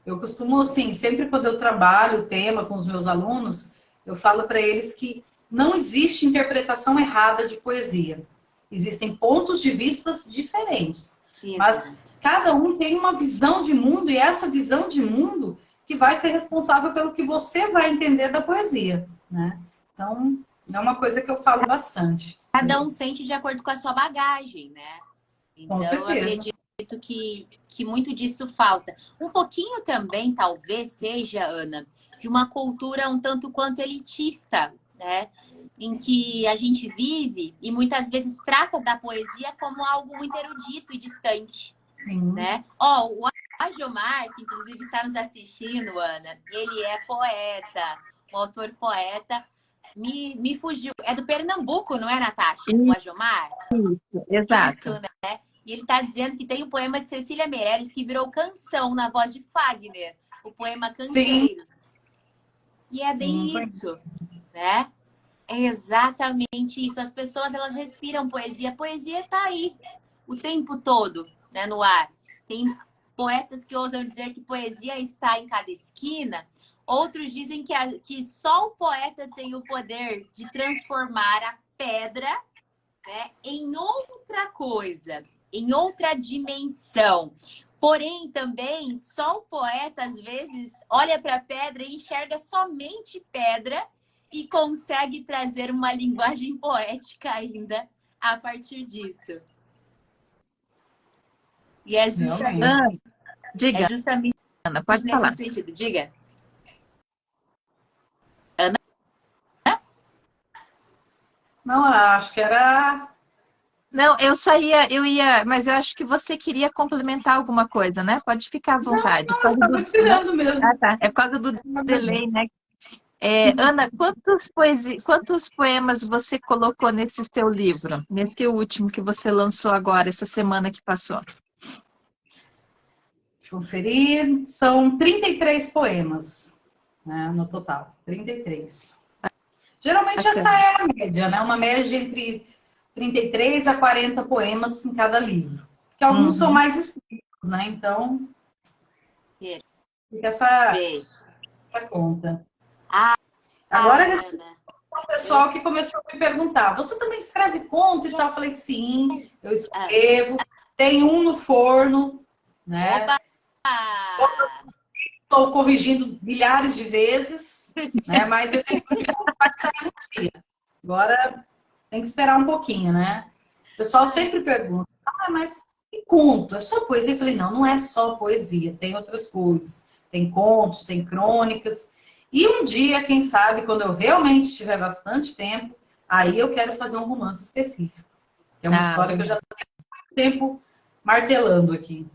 Eu costumo, assim, sempre quando eu trabalho o tema com os meus alunos, eu falo para eles que não existe interpretação errada de poesia. Existem pontos de vista diferentes, mas Exato. cada um tem uma visão de mundo e essa visão de mundo que vai ser responsável pelo que você vai entender da poesia, né? Então, é uma coisa que eu falo bastante. Cada um sente de acordo com a sua bagagem, né? Com Então, eu certeza. acredito que muito disso falta. Um pouquinho também, talvez, seja, Ana, de uma cultura um tanto quanto elitista, né? Em que a gente vive e muitas vezes trata da poesia como algo muito erudito e distante, Sim. né? Ó, o Ajomar, que inclusive está nos assistindo, Ana, ele é poeta, um autor poeta. Me fugiu. É do Pernambuco, não é, Natasha? O Ajomar? Isso, Exato. né? E ele está dizendo que tem o poema de Cecília Meirelles que virou canção na voz de Fagner, o poema Sim, Canteiros. E é sim. bem isso, né? É exatamente isso. As pessoas, elas respiram poesia. A poesia está aí o tempo todo, né, no ar. Tem poetas que ousam dizer que poesia está em cada esquina. Outros dizem que só o poeta tem o poder de transformar a pedra, né, em outra coisa, em outra dimensão. Porém, também, só o poeta, às vezes, olha para a pedra e enxerga somente pedra e consegue trazer uma linguagem poética ainda a partir disso. E é justamente, Realmente. Diga, Ana, pode nesse falar. sentido. Diga. Não, acho que era. Não, eu ia, mas eu acho que você queria complementar alguma coisa, né? Pode ficar à vontade. Por Eu causa estava do, esperando mesmo. ah, tá. É por causa do delay, né? Ana, quantos poemas você colocou nesse seu livro? Nesse último que você lançou agora, essa semana que passou? Conferir. São 33 poemas, né, no total. 33. Geralmente essa Bacana. é a média, né? Uma média entre 33 a 40 poemas em cada livro. Porque alguns são Uhum. mais escritos, né? Então, fica Perfeito. essa conta. Ah, Agora, Ana. o pessoal que começou a me perguntar, você também escreve conto e tal? Eu falei, sim, eu escrevo. Tem um no forno, né? Opa! Estou corrigindo milhares de vezes, né? Mas esse livro vai sair um dia. Agora tem que esperar um pouquinho, né? O pessoal sempre pergunta, mas e conto? É só poesia? Eu falei, não, não é só poesia, tem outras coisas. Tem contos, tem crônicas. E um dia, quem sabe, quando eu realmente tiver bastante tempo, aí eu quero fazer um romance específico. Que é uma história que eu já tenho muito tempo martelando aqui.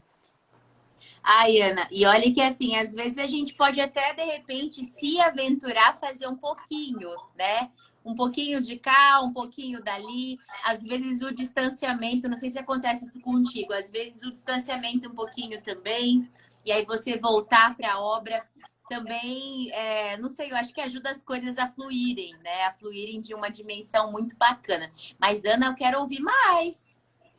Ai, Ana, e olha que assim, às vezes a gente pode até, de repente, se aventurar a fazer um pouquinho, né? Um pouquinho de cá, um pouquinho dali. Às vezes o distanciamento, não sei se acontece isso contigo, às vezes o distanciamento um pouquinho também, e aí você voltar para a obra também, não sei, eu acho que ajuda as coisas a fluírem, né? A fluírem de uma dimensão muito bacana. Mas, Ana, eu quero ouvir mais.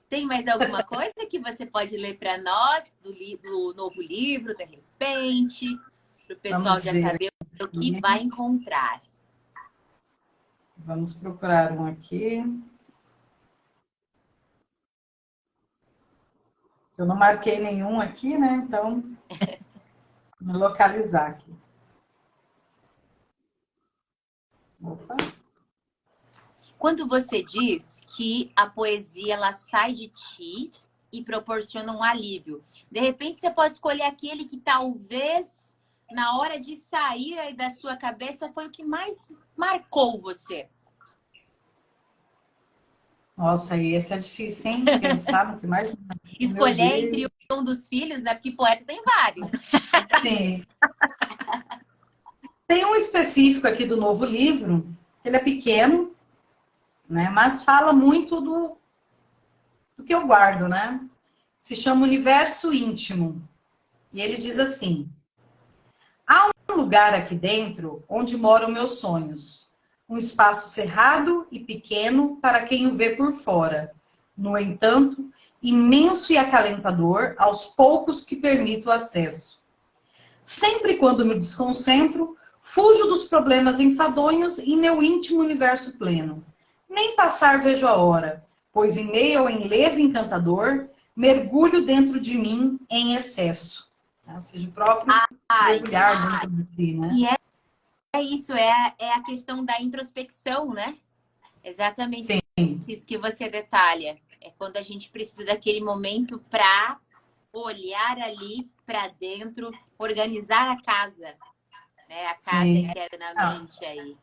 Tem mais alguma coisa que você pode ler para nós do novo livro, de repente, para o pessoal Vamos já ver saber o que aqui. vai encontrar? Vamos procurar um aqui. Eu não marquei nenhum aqui, né? Então, vou me localizar aqui. Opa. Quando você diz que a poesia ela sai de ti e proporciona um alívio, de repente você pode escolher aquele que talvez na hora de sair aí da sua cabeça foi o que mais marcou você. Nossa, e esse é difícil, hein? Pensar no que mais. Meu Escolher entre Deus. um dos filhos, né? Porque poeta tem vários. Sim. Tem um específico aqui do novo livro, ele é pequeno, né? Mas fala muito do que eu guardo, né? Se chama Universo Íntimo. E ele diz assim: há um lugar aqui dentro onde moram meus sonhos. Um espaço cerrado e pequeno para quem o vê por fora. no entanto, imenso e acalentador aos poucos que permito o acesso. Sempre quando me desconcentro, fujo dos problemas enfadonhos em meu íntimo universo pleno. Nem passar vejo a hora, pois em meio ao enlevo encantador, mergulho dentro de mim em excesso. Ou seja, o próprio mergulhar dentro de si, né? E é isso, é a questão da introspecção, né? Exatamente. Sim. Isso que você detalha. É quando a gente precisa daquele momento para olhar ali para dentro, organizar a casa, né? A casa internamente aí.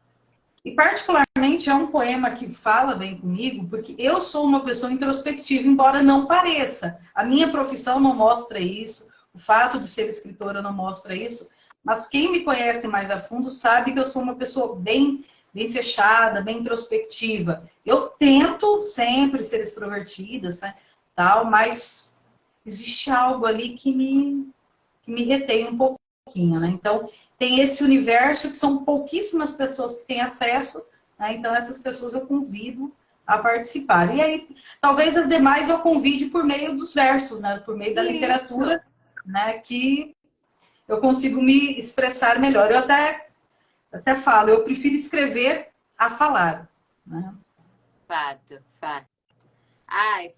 E particularmente é um poema que fala bem comigo, porque eu sou uma pessoa introspectiva, embora não pareça. A minha profissão não mostra isso, o fato de ser escritora não mostra isso, mas quem me conhece mais a fundo sabe que eu sou uma pessoa bem fechada, bem introspectiva. Eu tento sempre ser extrovertida, tal, mas existe algo ali que me retém um pouquinho, né? Então, tem esse universo que são pouquíssimas pessoas que têm acesso, né? Então essas pessoas eu convido a participar. E aí, talvez as demais eu convide por meio dos versos, né? Por meio da literatura, né? Que eu consigo me expressar melhor. Eu até falo, eu prefiro escrever a falar, né? Fato. Ai,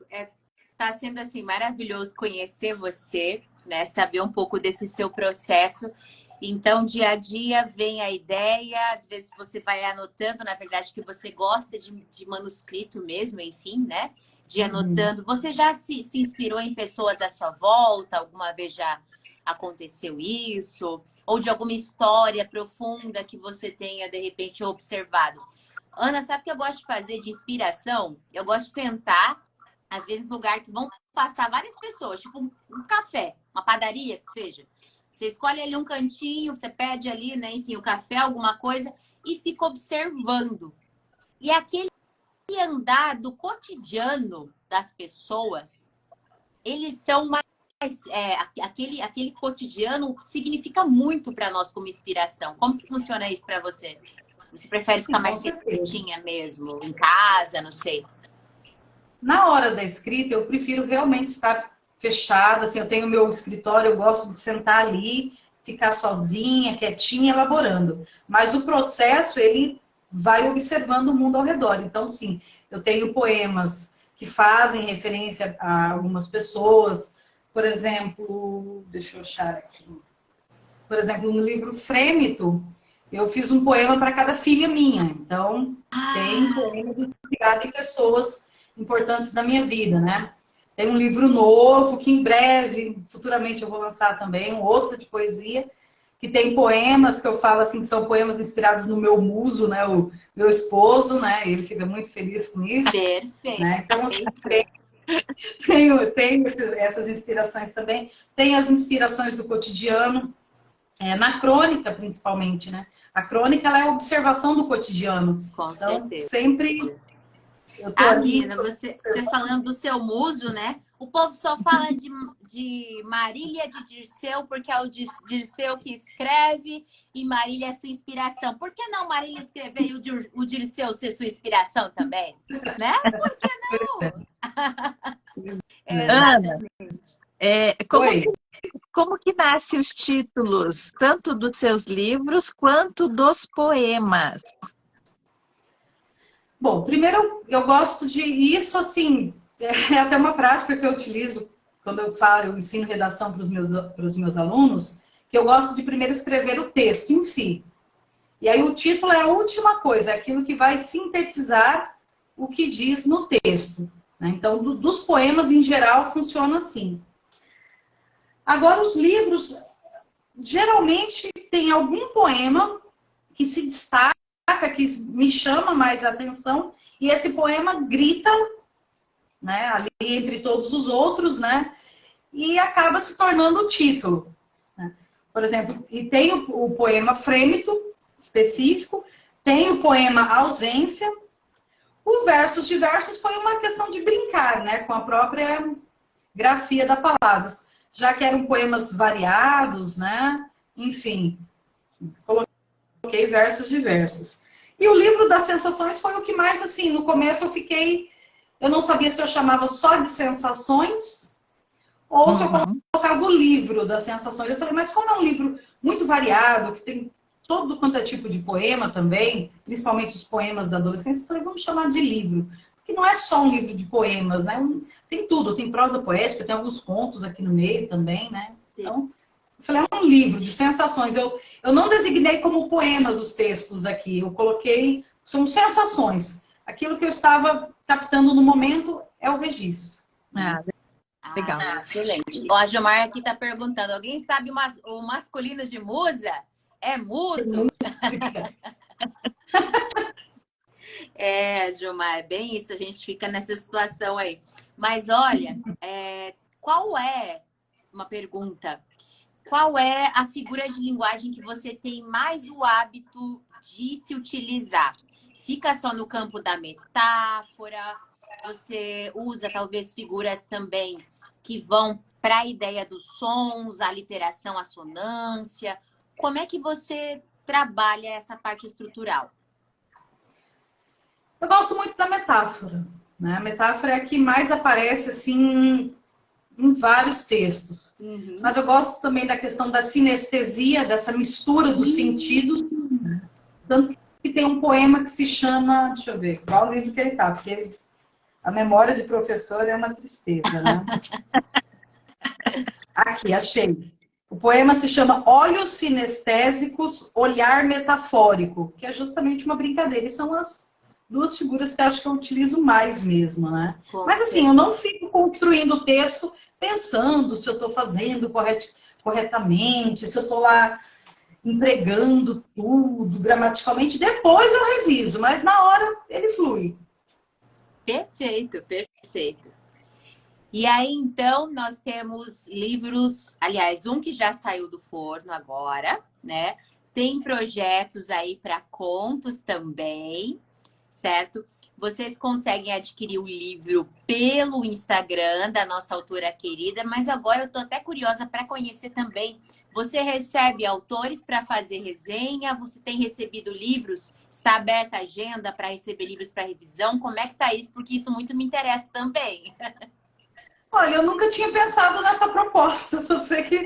tá sendo assim maravilhoso conhecer você, né? Saber um pouco desse seu processo. Então, dia a dia vem a ideia, às vezes você vai anotando, na verdade, que você gosta de manuscrito mesmo, enfim, né? De anotando. Você já se inspirou em pessoas à sua volta? Alguma vez já aconteceu isso? Ou de alguma história profunda que você tenha, de repente, observado? Ana, sabe o que eu gosto de fazer de inspiração? Eu gosto de sentar, às vezes, no lugar que vão passar várias pessoas, tipo um café, uma padaria, que seja. Você escolhe ali um cantinho, você pede ali, né, enfim, o café, alguma coisa, e fica observando. E aquele andar do cotidiano das pessoas, eles são mais... aquele cotidiano significa muito para nós como inspiração. Como que funciona isso para você? Você prefere ficar mais quietinha mesmo, em casa, não sei? Na hora da escrita, eu prefiro realmente estar fechada, assim, eu tenho meu escritório, eu gosto de sentar ali, ficar sozinha, quietinha, elaborando. Mas o processo, ele vai observando o mundo ao redor. Então, sim, eu tenho poemas que fazem referência a algumas pessoas. Por exemplo, deixa eu achar aqui. Por exemplo, no livro Frêmito, eu fiz um poema para cada filha minha. Então, tem poemas inspirados em pessoas importantes da minha vida, né? Tem um livro novo que em breve, futuramente eu vou lançar também, um outro de poesia, que tem poemas que eu falo assim, que são poemas inspirados no meu muso, né? O meu esposo, né? Ele fica muito feliz com isso. Perfeito. Né? Então, assim, tenho essas inspirações também. Tem as inspirações do cotidiano, na crônica, principalmente, né? A crônica, ela é a observação do cotidiano. Com então, certeza. sempre... Amina, você falando do seu muso, né? O povo só fala de Marília de Dirceu, porque é o Dirceu que escreve e Marília é sua inspiração. Por que não Marília escrever e o Dirceu ser sua inspiração também? Né? Por que não? Exatamente. Como que nascem os títulos, tanto dos seus livros quanto dos poemas? Bom, primeiro eu gosto de isso, assim, é até uma prática que eu utilizo quando eu ensino redação para os meus alunos, que eu gosto de primeiro escrever o texto em si. E aí o título é a última coisa, é aquilo que vai sintetizar o que diz no texto. Né? Então, dos poemas em geral funciona assim. Agora, os livros, geralmente tem algum poema que se destaca, que me chama mais a atenção, e esse poema grita, né, ali entre todos os outros, né, e acaba se tornando o título. Né? Por exemplo, e tem o poema Frêmito, específico, tem o poema Ausência, o Versos de Versos foi uma questão de brincar, né, com a própria grafia da palavra, já que eram poemas variados, né, enfim, coloquei versos de versos. E o livro das sensações foi o que mais, assim, no começo eu fiquei eu não sabia se eu chamava só de sensações ou se eu colocava o livro das sensações. Eu falei, mas como é um livro muito variado, que tem todo quanto é tipo de poema também, principalmente os poemas da adolescência, eu falei, vamos chamar de livro. Porque não é só um livro de poemas, né? Tem tudo, tem prosa poética, tem alguns contos aqui no meio também, né? Então, eu falei, é um livro de sensações. Eu não designei como poemas os textos aqui, eu coloquei, são sensações. Aquilo que eu estava captando no momento é o registro. Legal. Excelente. Ó, a Gilmar aqui está perguntando, alguém sabe o masculino de musa? É muso? Gilmar, é bem isso, a gente fica nessa situação aí. Mas olha, qual é, uma pergunta, qual é a figura de linguagem que você tem mais o hábito de se utilizar? Fica só no campo da metáfora? Você usa talvez figuras também que vão para a ideia dos sons, a literação, a sonância? Como é que você trabalha essa parte estrutural? Eu gosto muito da metáfora, né? A metáfora é a que mais aparece assim em vários textos. Mas eu gosto também da questão da sinestesia, dessa mistura dos sentidos. Tanto que tem um poema que se chama, deixa eu ver, qual livro que ele tá, porque a memória de professor é uma tristeza, né? Aqui, achei. O poema se chama Olhos Sinestésicos, Olhar Metafórico, que é justamente uma brincadeira. E são as duas figuras que eu acho que eu utilizo mais mesmo, né? Mas assim, eu não fico construindo o texto pensando se eu estou fazendo corretamente, se eu estou lá empregando tudo gramaticalmente. Depois eu reviso, mas na hora ele flui. Perfeito, perfeito. E aí, então, nós temos livros, aliás, um que já saiu do forno agora, né? Tem projetos aí para contos também, certo? Vocês conseguem adquirir o livro pelo Instagram da nossa autora querida, mas agora eu tô até curiosa para conhecer também. Você recebe autores para fazer resenha? Você tem recebido livros? Está aberta a agenda para receber livros para revisão? Como é que tá isso? Porque isso muito me interessa também. Olha, eu nunca tinha pensado nessa proposta. Você que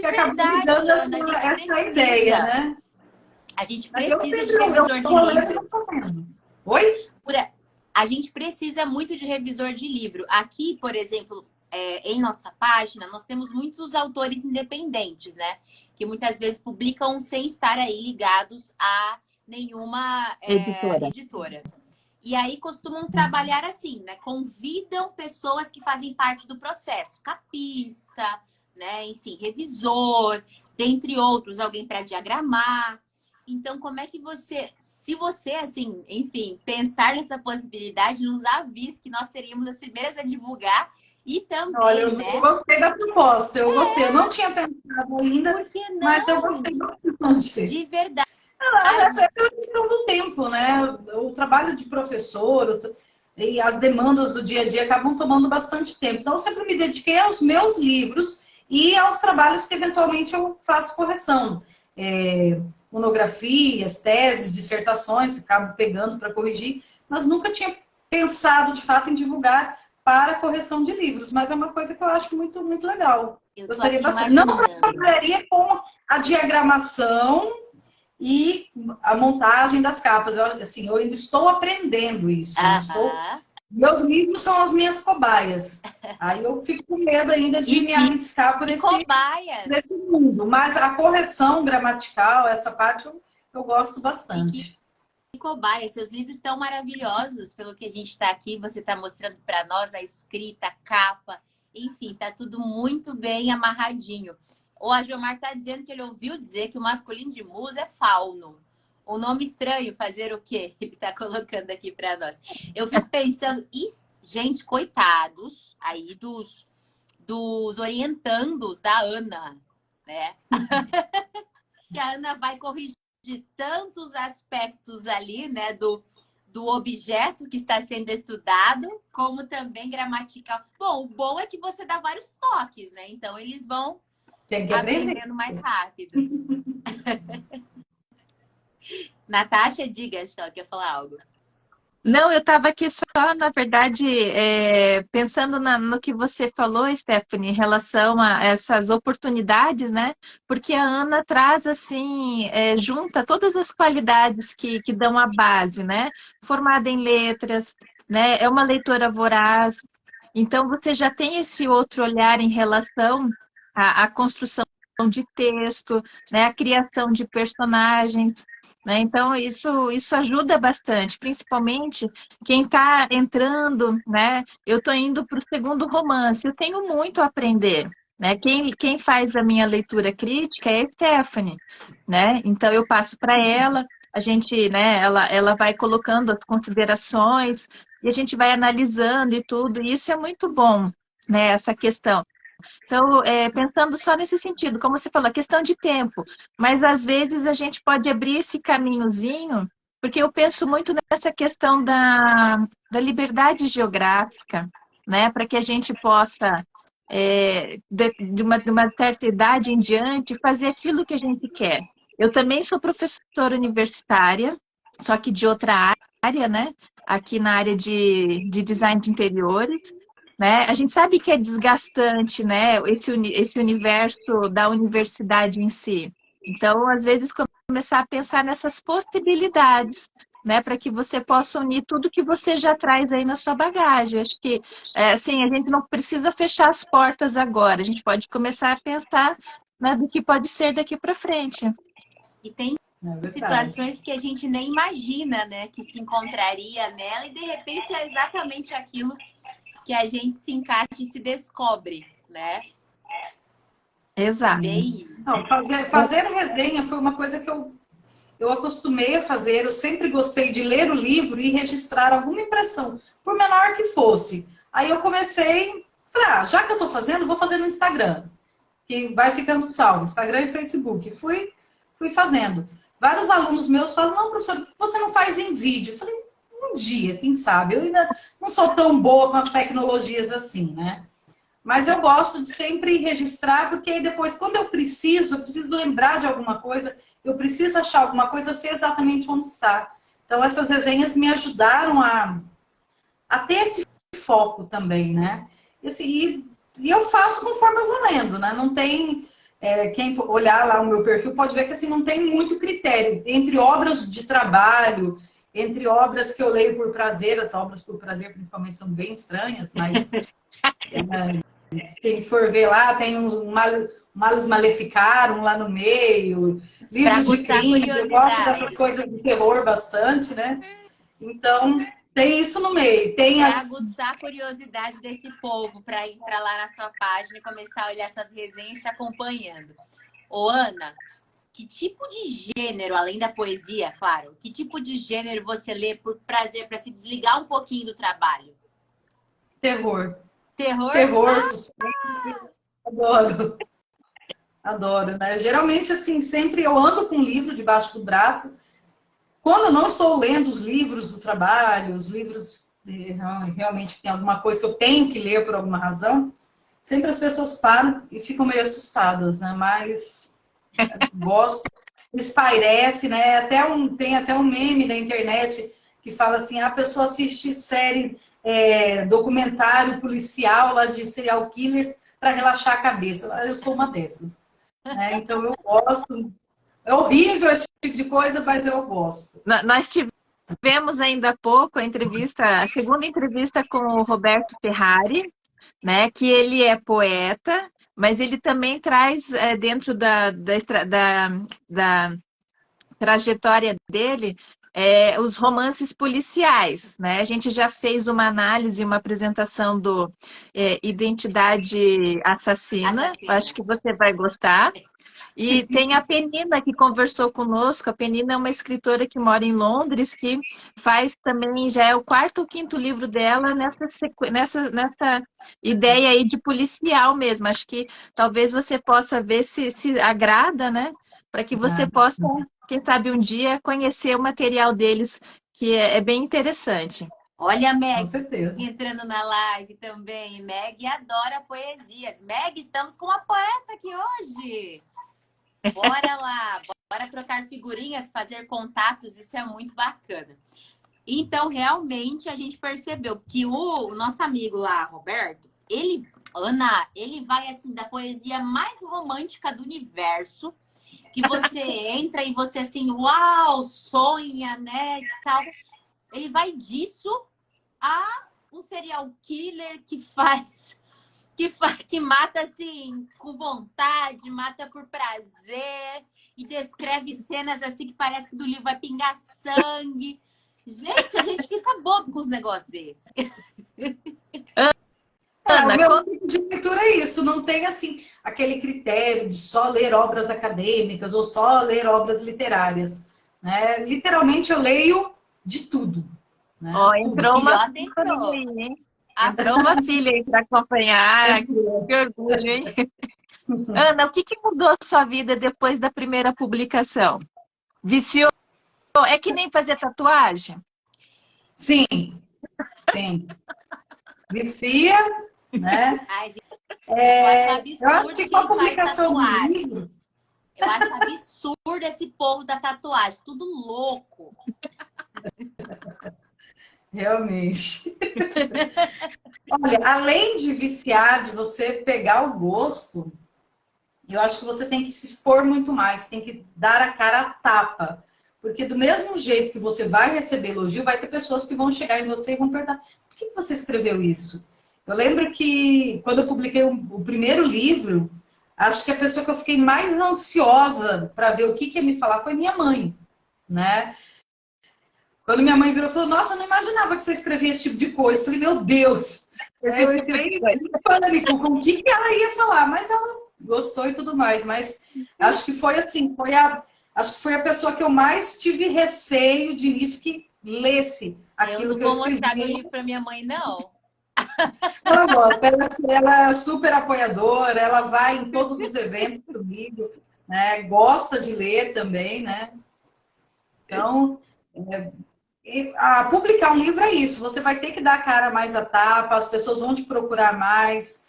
acabou me dando essa ideia, né? A gente precisa de revisor de livro. Oi? A gente precisa muito de revisor de livro. Aqui, por exemplo, em nossa página, nós temos muitos autores independentes, né? Que muitas vezes publicam sem estar aí ligados a nenhuma editora. E aí costumam trabalhar assim, né? Convidam pessoas que fazem parte do processo. Capista, né? Enfim, revisor, dentre outros, alguém para diagramar. Então, como é que você, se você, assim, enfim, pensar nessa possibilidade, nos avise que nós seríamos as primeiras a divulgar e também, olha, eu gostei da proposta, eu gostei. Eu não tinha pensado ainda, por que não? Mas eu gostei bastante. De verdade. É pela questão do tempo, né? O trabalho de professor e as demandas do dia a dia acabam tomando bastante tempo. Então, eu sempre me dediquei aos meus livros e aos trabalhos que, eventualmente, eu faço correção. Monografias, teses, dissertações, acabo pegando para corrigir, mas nunca tinha pensado, de fato, em divulgar para correção de livros. Mas é uma coisa que eu acho muito, muito legal. Gostaria bastante. Não trabalharia com a diagramação e a montagem das capas. Eu ainda estou aprendendo isso. Meus livros são as minhas cobaias. Aí eu fico com medo ainda de me arriscar por nesse mundo. Mas a correção gramatical, essa parte, eu gosto bastante. Cobaia, seus livros estão maravilhosos, pelo que a gente está aqui, você está mostrando para nós a escrita, a capa, enfim, tá tudo muito bem amarradinho. O Ajomar está dizendo que ele ouviu dizer que o masculino de musa é fauno. Um nome estranho, fazer o quê? Ele está colocando aqui para nós. Eu fico pensando, gente, coitados aí dos orientandos da Ana, né? Que a Ana vai corrigir de tantos aspectos ali, né, do objeto que está sendo estudado, como também gramatical. Bom, o bom é que você dá vários toques, né? Então, eles vão aprendendo mais rápido. Natasha, diga, acho que ela quer falar algo. Não, eu estava aqui só, na verdade, pensando no que você falou, Stephanie, em relação a essas oportunidades, né? Porque a Ana traz, assim, junta todas as qualidades que dão a base, né? Formada em letras, né? É uma leitora voraz. Então, você já tem esse outro olhar em relação à construção de texto, né? A criação de personagens. Né? Então, isso ajuda bastante, principalmente quem está entrando, né? Eu estou indo para o segundo romance, eu tenho muito a aprender. Né? Quem faz a minha leitura crítica é a Stephanie, né? Então eu passo para ela, a gente, né, ela vai colocando as considerações e a gente vai analisando e tudo, e isso é muito bom, né, essa questão. Então, pensando só nesse sentido, como você falou, a questão de tempo, mas às vezes a gente pode abrir esse caminhozinho, porque eu penso muito nessa questão da liberdade geográfica, né, para que a gente possa, de uma certa idade em diante, fazer aquilo que a gente quer. Eu também sou professora universitária, só que de outra área, né, aqui na área de design de interiores, né? A gente sabe que é desgastante, né? Esse universo da universidade em si. Então, às vezes, começar a pensar nessas possibilidades, né? Para que você possa unir tudo que você já traz aí na sua bagagem. Acho que, assim, a gente não precisa fechar as portas agora. A gente pode começar a pensar, né, do que pode ser daqui para frente. E tem situações que a gente nem imagina, né? Que se encontraria nela e de repente é exatamente aquilo que a gente se encaixa e se descobre, né? Exato. Não, fazer resenha foi uma coisa que eu acostumei a fazer. Eu sempre gostei de ler o livro e registrar alguma impressão, por menor que fosse. Aí eu comecei, falei, já que eu estou fazendo, vou fazer no Instagram, que vai ficando salvo, Instagram e Facebook. Fui fazendo. Vários alunos meus falam, não, professor, por que você não faz em vídeo? Eu falei, um dia, quem sabe? Eu ainda não sou tão boa com as tecnologias assim, né? Mas eu gosto de sempre registrar, porque aí depois, quando eu preciso lembrar de alguma coisa, eu preciso achar alguma coisa, eu sei exatamente onde está. Então, essas resenhas me ajudaram a ter esse foco também, né? E eu faço conforme eu vou lendo, né? Não tem... quem olhar lá o meu perfil pode ver que assim, não tem muito critério. Entre obras de trabalho, entre obras que eu leio por prazer, as obras por prazer principalmente são bem estranhas, mas... quem for ver lá, tem uns Malus Maleficarum lá no meio, livros de crime, eu gosto dessas coisas de terror bastante, né? Então, tem isso no meio. Tem aguçar a curiosidade desse povo para entrar lá na sua página e começar a olhar essas resenhas te acompanhando. Ô, Ana, que tipo de gênero, além da poesia, claro, que tipo de gênero você lê por prazer, para se desligar um pouquinho do trabalho? Terror. Terror? Terror, suspense. Adoro. Adoro, né? Geralmente, assim, sempre eu ando com um livro debaixo do braço. Quando eu não estou lendo os livros do trabalho, os livros realmente tem alguma coisa que eu tenho que ler por alguma razão, sempre as pessoas param e ficam meio assustadas, né? Mas gosto, espairece, né? Tem até um meme na internet que fala assim, a pessoa assiste série, documentário policial lá de serial killers para relaxar a cabeça. Eu sou uma dessas. Né? Então eu gosto. É horrível esse tipo de coisa, mas eu gosto. Nós tivemos ainda há pouco a segunda entrevista com o Roberto Ferrari, né? Que ele é poeta, mas ele também traz dentro da trajetória dele os romances policiais, né? A gente já fez uma análise, uma apresentação do Identidade Assassina. Acho que você vai gostar. E tem a Penina que conversou conosco. A Penina é uma escritora que mora em Londres, que faz também, já é o quarto ou quinto livro dela nessa ideia aí de policial mesmo. Acho que talvez você possa ver se agrada, né? Para que você possa, quem sabe um dia, conhecer o material deles, que é bem interessante. Olha a Meg entrando na live também. Meg adora poesias. Meg, estamos com uma poeta aqui hoje. Bora lá, bora trocar figurinhas, fazer contatos, isso é muito bacana. Então, realmente, a gente percebeu que o nosso amigo lá, Roberto, Ana, ele vai assim da poesia mais romântica do universo, que você entra e você assim, uau, sonha, né, e tal. Ele vai disso a um serial killer que mata assim com vontade, mata por prazer e descreve cenas assim que parece que do livro vai pingar sangue. Gente, a gente fica bobo com os negócios desses. O meu tipo de leitura é isso, não tem assim aquele critério de só ler obras acadêmicas ou só ler obras literárias, né? Literalmente eu leio de tudo, né? Ó, entrou uma Filhota filha entrou. aí, hein? Entrou uma filha aí para acompanhar. Que orgulho, hein? Ana, o que mudou a sua vida depois da primeira publicação? Viciou? É que nem fazer tatuagem? Sim, sim. Vicia, né? Ai, gente, Eu acho que com a publicação do livro... Eu acho absurdo esse povo da tatuagem, tudo louco. Realmente. Olha, além de viciar, de você pegar o gosto, eu acho que você tem que se expor muito mais, tem que dar a cara a tapa. Porque do mesmo jeito que você vai receber elogio, vai ter pessoas que vão chegar em você e vão perguntar: por que você escreveu isso? Eu lembro que quando eu publiquei o primeiro livro, acho que a pessoa que eu fiquei mais ansiosa para ver o que ia me falar foi minha mãe, né? Quando minha mãe virou e falou: nossa, eu não imaginava que você escrevia esse tipo de coisa. Eu falei: meu Deus! Eu entrei em pânico com o que ela ia falar, mas ela gostou e tudo mais. Mas acho que foi assim, acho que foi a pessoa que eu mais tive receio de início que lesse aquilo que eu escrevi. Eu não vou mostrar meu livro para minha mãe, não. Ela gosta, ela é super apoiadora, ela vai em todos os eventos comigo, né? Gosta de ler também, né? Então, publicar um livro é isso, você vai ter que dar a cara mais a tapa, as pessoas vão te procurar mais,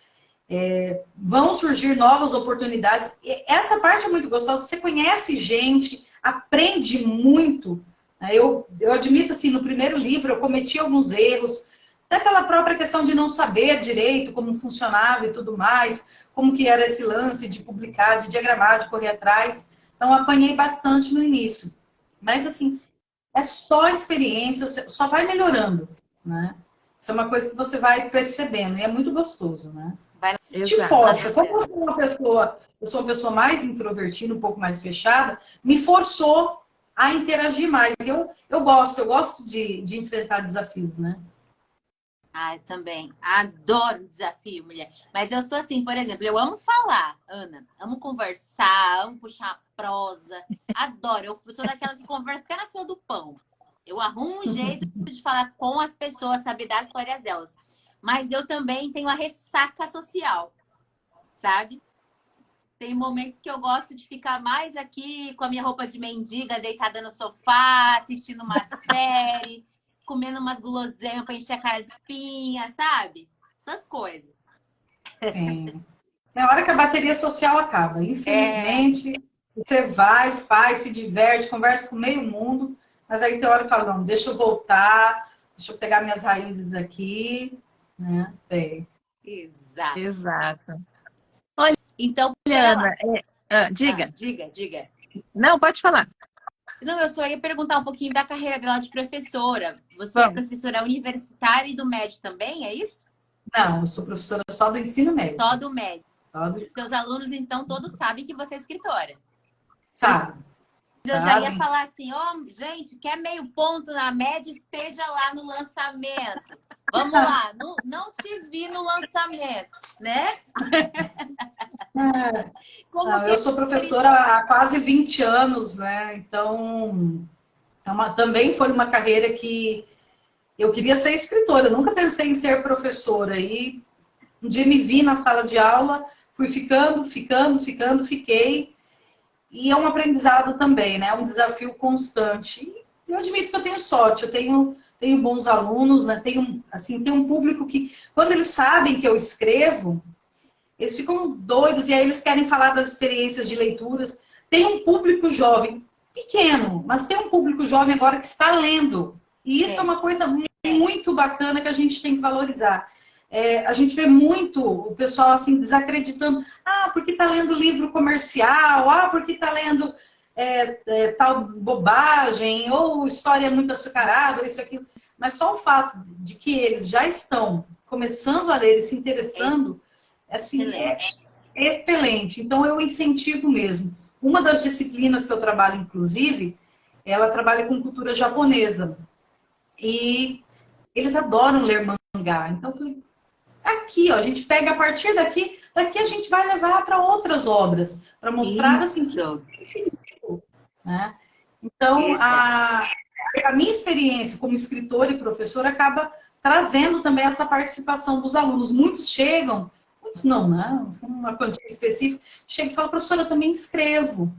vão surgir novas oportunidades. Essa parte é muito gostosa, você conhece gente, aprende muito. Eu admito, assim, no primeiro livro eu cometi alguns erros, até aquela própria questão de não saber direito como funcionava e tudo mais, como que era esse lance de publicar, de diagramar, de correr atrás. Então, apanhei bastante no início. Mas, assim, é só experiência, só vai melhorando, né? Isso é uma coisa que você vai percebendo e é muito gostoso, né? Te força. Como eu sou uma pessoa mais introvertida, um pouco mais fechada, me forçou a interagir mais. Eu gosto de enfrentar desafios, né? Ah, eu também. Adoro desafio, mulher. Mas eu sou assim, por exemplo, eu amo falar, Ana. Amo conversar, amo puxar a prosa. Adoro. Eu sou daquela que conversa até na fila do pão. Eu arrumo um jeito de falar com as pessoas, saber das histórias delas. Mas eu também tenho a ressaca social, sabe? Tem momentos que eu gosto de ficar mais aqui com a minha roupa de mendiga, deitada no sofá, assistindo uma série, comendo umas guloseimas para encher a cara de espinha, sabe? Essas coisas. Na hora que a bateria social acaba, infelizmente, você vai, faz, se diverte, conversa com meio mundo, mas aí tem hora que fala: não, deixa eu voltar, deixa eu pegar minhas raízes aqui, né? Tem. Exato. Olha, então, Ana, diga. Diga. Não, pode falar. Não, eu só ia perguntar um pouquinho da carreira dela de professora. Você é professora universitária e do médio também, é isso? Não, eu sou professora só do ensino médio. Só do médio. Seus alunos, então, todos sabem que você é escritora. Sabe. Eu já ia falar assim: gente, quer meio ponto na média, esteja lá no lançamento. Vamos lá, não te vi no lançamento, né? Eu sou professora há quase 20 anos, né? Então, também foi uma carreira que eu queria ser escritora. Eu nunca pensei em ser professora. E um dia me vi na sala de aula, fui fiquei. E é um aprendizado também, né? É um desafio constante. E eu admito que eu tenho sorte, eu tenho bons alunos, né? Tem um público que, quando eles sabem que eu escrevo, eles ficam doidos e aí eles querem falar das experiências de leituras. Tem um público jovem, pequeno, mas tem um público jovem agora que está lendo. E isso é uma coisa muito bacana que a gente tem que valorizar. A gente vê muito o pessoal assim desacreditando. Ah, porque está lendo livro comercial. Ah, porque está lendo tal bobagem. Ou história muito açucarada, ou isso, aquilo. Mas só o fato de que eles já estão começando a ler e se interessando, assim, é excelente. Então, eu incentivo mesmo. Uma das disciplinas que eu trabalho, inclusive, ela trabalha com cultura japonesa. E eles adoram ler mangá. Então, eu falei, aqui, ó, a gente pega a partir daqui a gente vai levar para outras obras, para mostrar assim que, né? Então, a minha experiência como escritora e professora acaba trazendo também essa participação dos alunos. Muitos chegam, muitos não, né? Uma quantia específica, chega e fala, professora, eu também escrevo.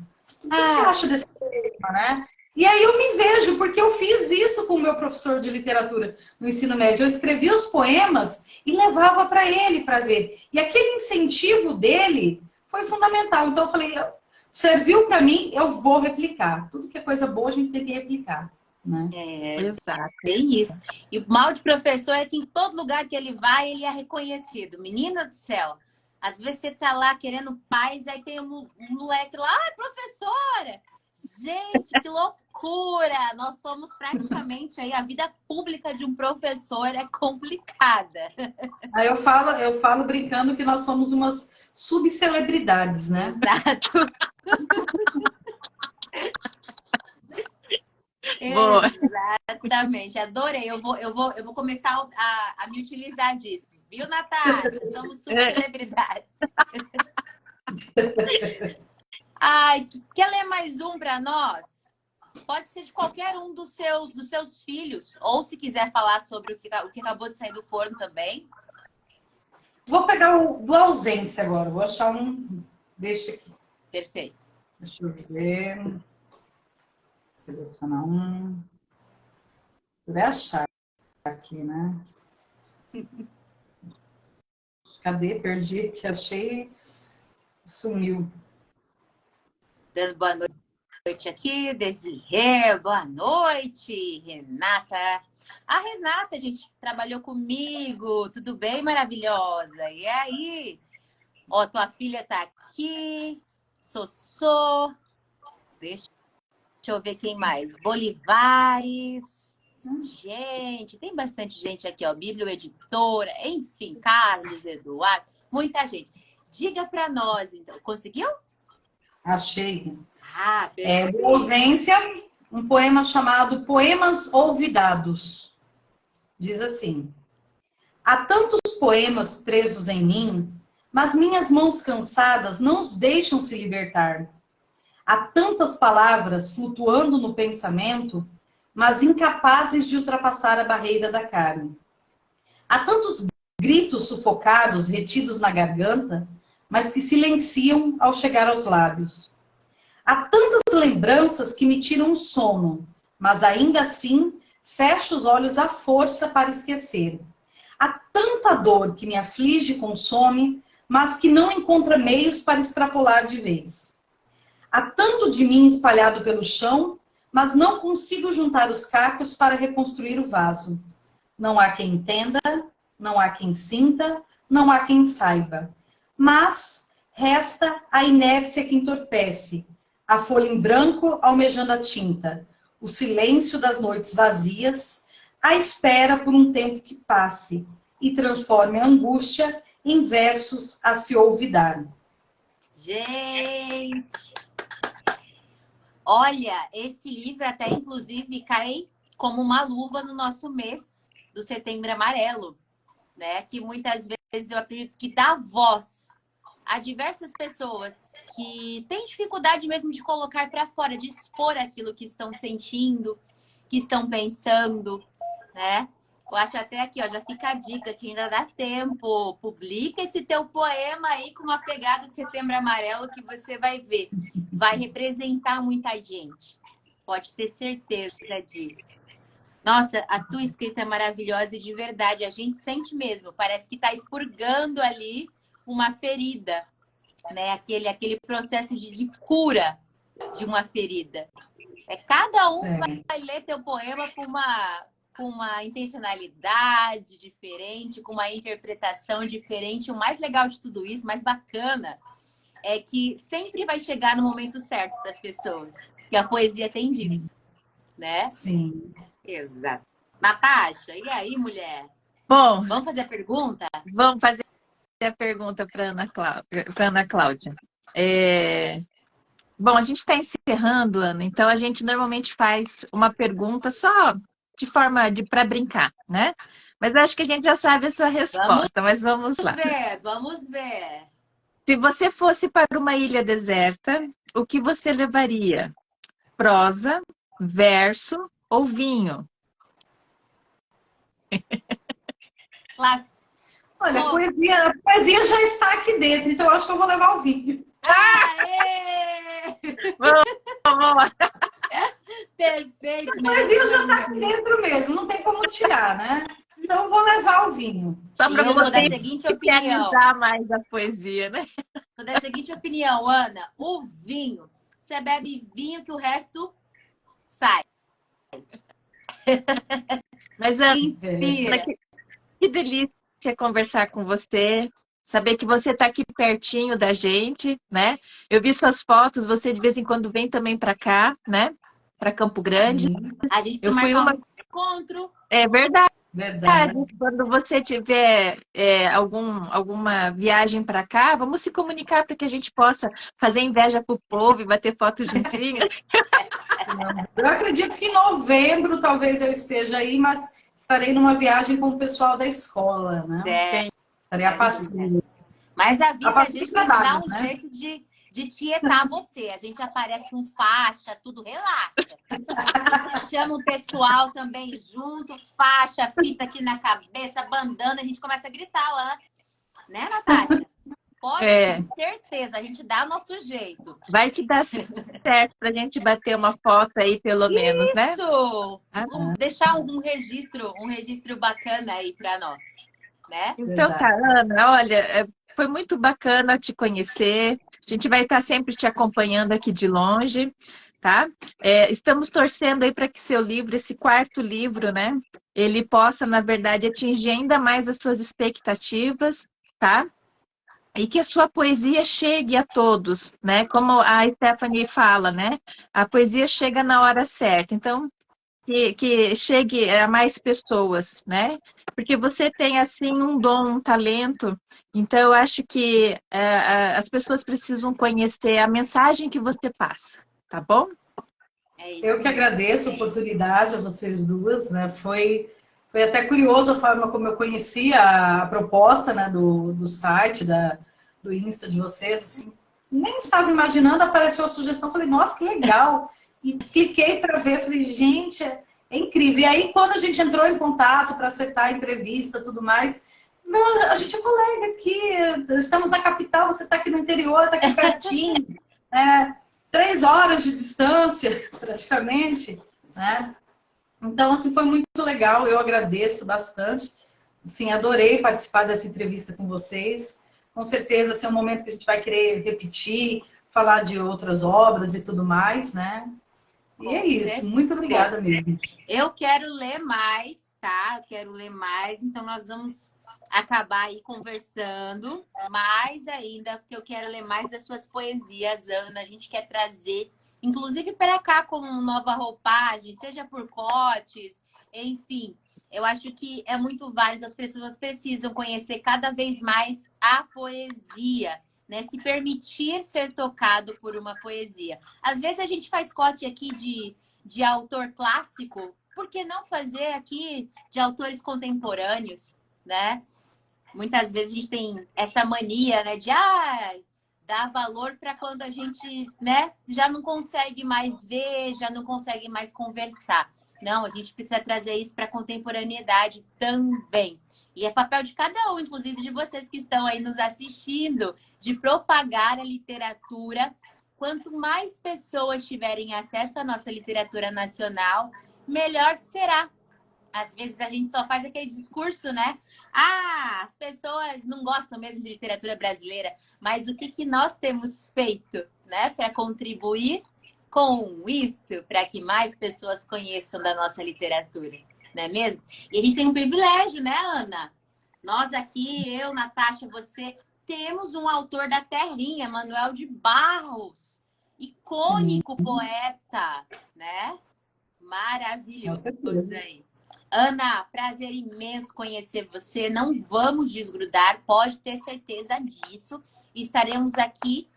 O que você acha desse tema, né? E aí eu me vejo, porque eu fiz isso com o meu professor de literatura no ensino médio. Eu escrevia os poemas e levava para ele para ver. E aquele incentivo dele foi fundamental. Então eu falei, serviu para mim, eu vou replicar. Tudo que é coisa boa a gente tem que replicar. Né? Exato. Tem isso. E o mal de professor é que em todo lugar que ele vai, ele é reconhecido. Menina do céu, às vezes você tá lá querendo paz, aí tem um moleque lá, professora! Gente, que loucura! Nós somos praticamente aí, a vida pública de um professor é complicada. Aí eu falo brincando que nós somos umas subcelebridades, né? Exato. Boa. Exatamente, adorei. Eu vou começar a me utilizar disso. Viu, Natália? Somos subcelebridades. Ai, quer ler mais um para nós? Pode ser de qualquer um dos seus filhos. Ou se quiser falar sobre o que acabou de sair do forno também. Vou pegar o do ausência agora. Vou achar um. Deixa aqui. Perfeito. Deixa eu ver. Selecionar um. Vou achar aqui, né? Cadê? Perdi. Achei. Sumiu. Dando boa noite aqui, Desirê, boa noite, Renata. A Renata, gente, trabalhou comigo, tudo bem, maravilhosa? E aí? Ó, tua filha tá aqui, Sossô, deixa eu ver quem mais, Bolivares, gente, tem bastante gente aqui, ó, Biblioeditora, enfim, Carlos, Eduardo, muita gente. Diga pra nós, então, conseguiu? Achei. Perfeito. Ausência, um poema chamado Poemas Olvidados. Diz assim: há tantos poemas presos em mim, mas minhas mãos cansadas não os deixam se libertar. Há tantas palavras flutuando no pensamento, mas incapazes de ultrapassar a barreira da carne. Há tantos gritos sufocados retidos na garganta, mas que silenciam ao chegar aos lábios. Há tantas lembranças que me tiram o sono, mas ainda assim fecho os olhos à força para esquecer. Há tanta dor que me aflige e consome, mas que não encontra meios para extrapolar de vez. Há tanto de mim espalhado pelo chão, mas não consigo juntar os cacos para reconstruir o vaso. Não há quem entenda, não há quem sinta, não há quem saiba. Mas resta a inércia que entorpece, a folha em branco almejando a tinta, o silêncio das noites vazias, a espera por um tempo que passe e transforme a angústia em versos a se olvidar. Gente! Olha, esse livro até inclusive cai como uma luva no nosso mês do Setembro Amarelo, né? Que muitas vezes eu acredito que dá voz a diversas pessoas que têm dificuldade mesmo de colocar para fora, de expor aquilo que estão sentindo, que estão pensando, né? Eu acho até aqui, ó, já fica a dica que ainda dá tempo. Publica esse teu poema aí com uma pegada de Setembro Amarelo que você vai ver. Vai representar muita gente. Pode ter certeza disso. Nossa, a tua escrita é maravilhosa e de verdade, a gente sente mesmo. Parece que está expurgando ali uma ferida, né? Aquele processo de cura de uma ferida. Cada um vai ler teu poema com uma intencionalidade diferente, com uma interpretação diferente. O mais legal de tudo isso, mais bacana, é que sempre vai chegar no momento certo para as pessoas. Que a poesia tem disso, né? Sim. Exato. Natasha, e aí, mulher? Bom, vamos fazer a pergunta? Vamos fazer a pergunta para Ana Cláudia. Bom, a gente está encerrando, Ana, então a gente normalmente faz uma pergunta só de forma para brincar, né? Mas acho que a gente já sabe a sua resposta, mas vamos lá. Vamos ver. Se você fosse para uma ilha deserta, o que você levaria? Prosa, verso ou vinho? Olha, a poesia já está aqui dentro, então eu acho que eu vou levar o vinho. Aê! Vamos lá. Perfeito. A poesia já está aqui dentro mesmo, não tem como tirar, né? Então eu vou levar o vinho. Só para você da seguinte opinião. mais a poesia, né? Sou da seguinte opinião, Ana. O vinho. Você bebe vinho que o resto sai. Mas, inspira. Que delícia conversar com você. Saber que você está aqui pertinho da gente, né? Eu vi suas fotos, você de vez em quando vem também para cá, né? Para Campo Grande. A gente precisa marcar um encontro. É verdade. Verdade. Quando você tiver alguma viagem para cá, vamos se comunicar para que a gente possa fazer inveja pro povo e bater foto juntinho. Eu acredito que em novembro talvez eu esteja aí, mas estarei numa viagem com o pessoal da escola, né? Estarei a passeio. Mas avisa a gente para dar um né? jeito de tietar você. A gente aparece com faixa, tudo, relaxa. A gente chama o pessoal também junto, faixa, fita aqui na cabeça, bandana, a gente começa a gritar lá. Né, Natália? Pode ter certeza, a gente dá nosso jeito. Vai que dá certo pra gente bater uma foto aí, pelo menos, né? Isso! Vamos deixar um registro bacana aí para nós, né? Então tá, Ana, olha, foi muito bacana te conhecer. A gente vai estar sempre te acompanhando aqui de longe, tá? Estamos torcendo aí para que seu livro, esse quarto livro, né? Ele possa, na verdade, atingir ainda mais as suas expectativas, tá? E que a sua poesia chegue a todos, né? Como a Stephanie fala, né? A poesia chega na hora certa. Então, que chegue a mais pessoas, né? Porque você tem, assim, um dom, um talento. Então, eu acho que as pessoas precisam conhecer a mensagem que você passa, tá bom? Eu que agradeço a oportunidade a vocês duas, né? Foi até curioso a forma como eu conheci a proposta, né, do site, do Insta de vocês. Assim, nem estava imaginando, apareceu a sugestão, falei, nossa, que legal! E cliquei para ver, falei, gente, é incrível. E aí, quando a gente entrou em contato para acertar a entrevista e tudo mais, não, a gente é colega aqui, estamos na capital, você está aqui no interior, está aqui pertinho, 3 horas de distância, praticamente, né? Então, assim, foi muito legal, eu agradeço bastante. Assim, adorei participar dessa entrevista com vocês. Com certeza, assim, é um momento que a gente vai querer repetir, falar de outras obras e tudo mais, né? E é isso, muito obrigada mesmo. Eu quero ler mais, tá? Eu quero ler mais, então nós vamos acabar aí conversando mais ainda, porque eu quero ler mais das suas poesias, Ana. A gente quer trazer, inclusive para cá, com nova roupagem, seja por cotes, enfim. Eu acho que é muito válido, as pessoas precisam conhecer cada vez mais a poesia, né? Se permitir ser tocado por uma poesia. Às vezes a gente faz corte aqui de autor clássico, por que não fazer aqui de autores contemporâneos, né? Muitas vezes a gente tem essa mania, né, de dar valor para quando a gente, né, já não consegue mais ver, já não consegue mais conversar. Não, a gente precisa trazer isso para a contemporaneidade também. E é papel de cada um, inclusive de vocês que estão aí nos assistindo, de propagar a literatura. Quanto mais pessoas tiverem acesso à nossa literatura nacional, melhor será. Às vezes a gente só faz aquele discurso, né? As pessoas não gostam mesmo de literatura brasileira, mas o que nós temos feito, né, para contribuir com isso para que mais pessoas conheçam da nossa literatura, não é mesmo? E a gente tem um privilégio, né, Ana? Nós aqui, eu, Natasha, você, temos um autor da terrinha, Manuel de Barros, icônico poeta, né? Maravilhoso aí. Ana, prazer imenso conhecer você. Não vamos desgrudar, pode ter certeza disso. Estaremos aqui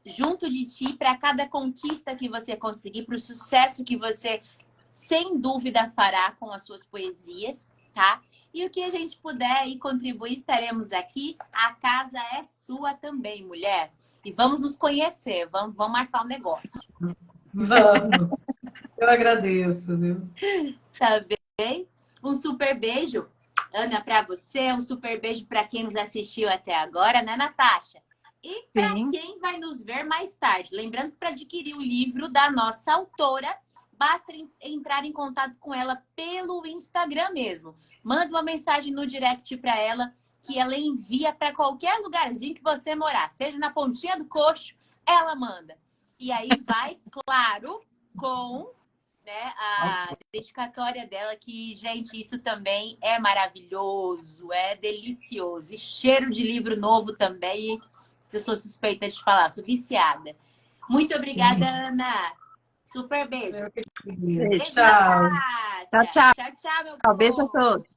junto de ti para cada conquista que você conseguir, para o sucesso que você, sem dúvida, fará com as suas poesias, tá? E o que a gente puder e contribuir, estaremos aqui. A casa é sua também, mulher. E vamos nos conhecer, vamos marcar um negócio. Vamos. Eu agradeço, viu? Tá bem? Um super beijo, Ana, para você. Um super beijo para quem nos assistiu até agora, né, Natasha? E para quem vai nos ver mais tarde. Lembrando que para adquirir o livro da nossa autora, basta entrar em contato com ela pelo Instagram mesmo. Manda uma mensagem no direct para ela, que ela envia para qualquer lugarzinho que você morar. Seja na pontinha do coxo, ela manda. E aí vai, claro, com... né, a dedicatória dela, que, gente, isso também é maravilhoso, é delicioso. E cheiro de livro novo também, eu sou suspeita de falar, sou viciada. Muito obrigada, Ana. Super beijo. Beijo. Tchau. Tchau, tchau. Tchau, meu povo. Beijo a todos.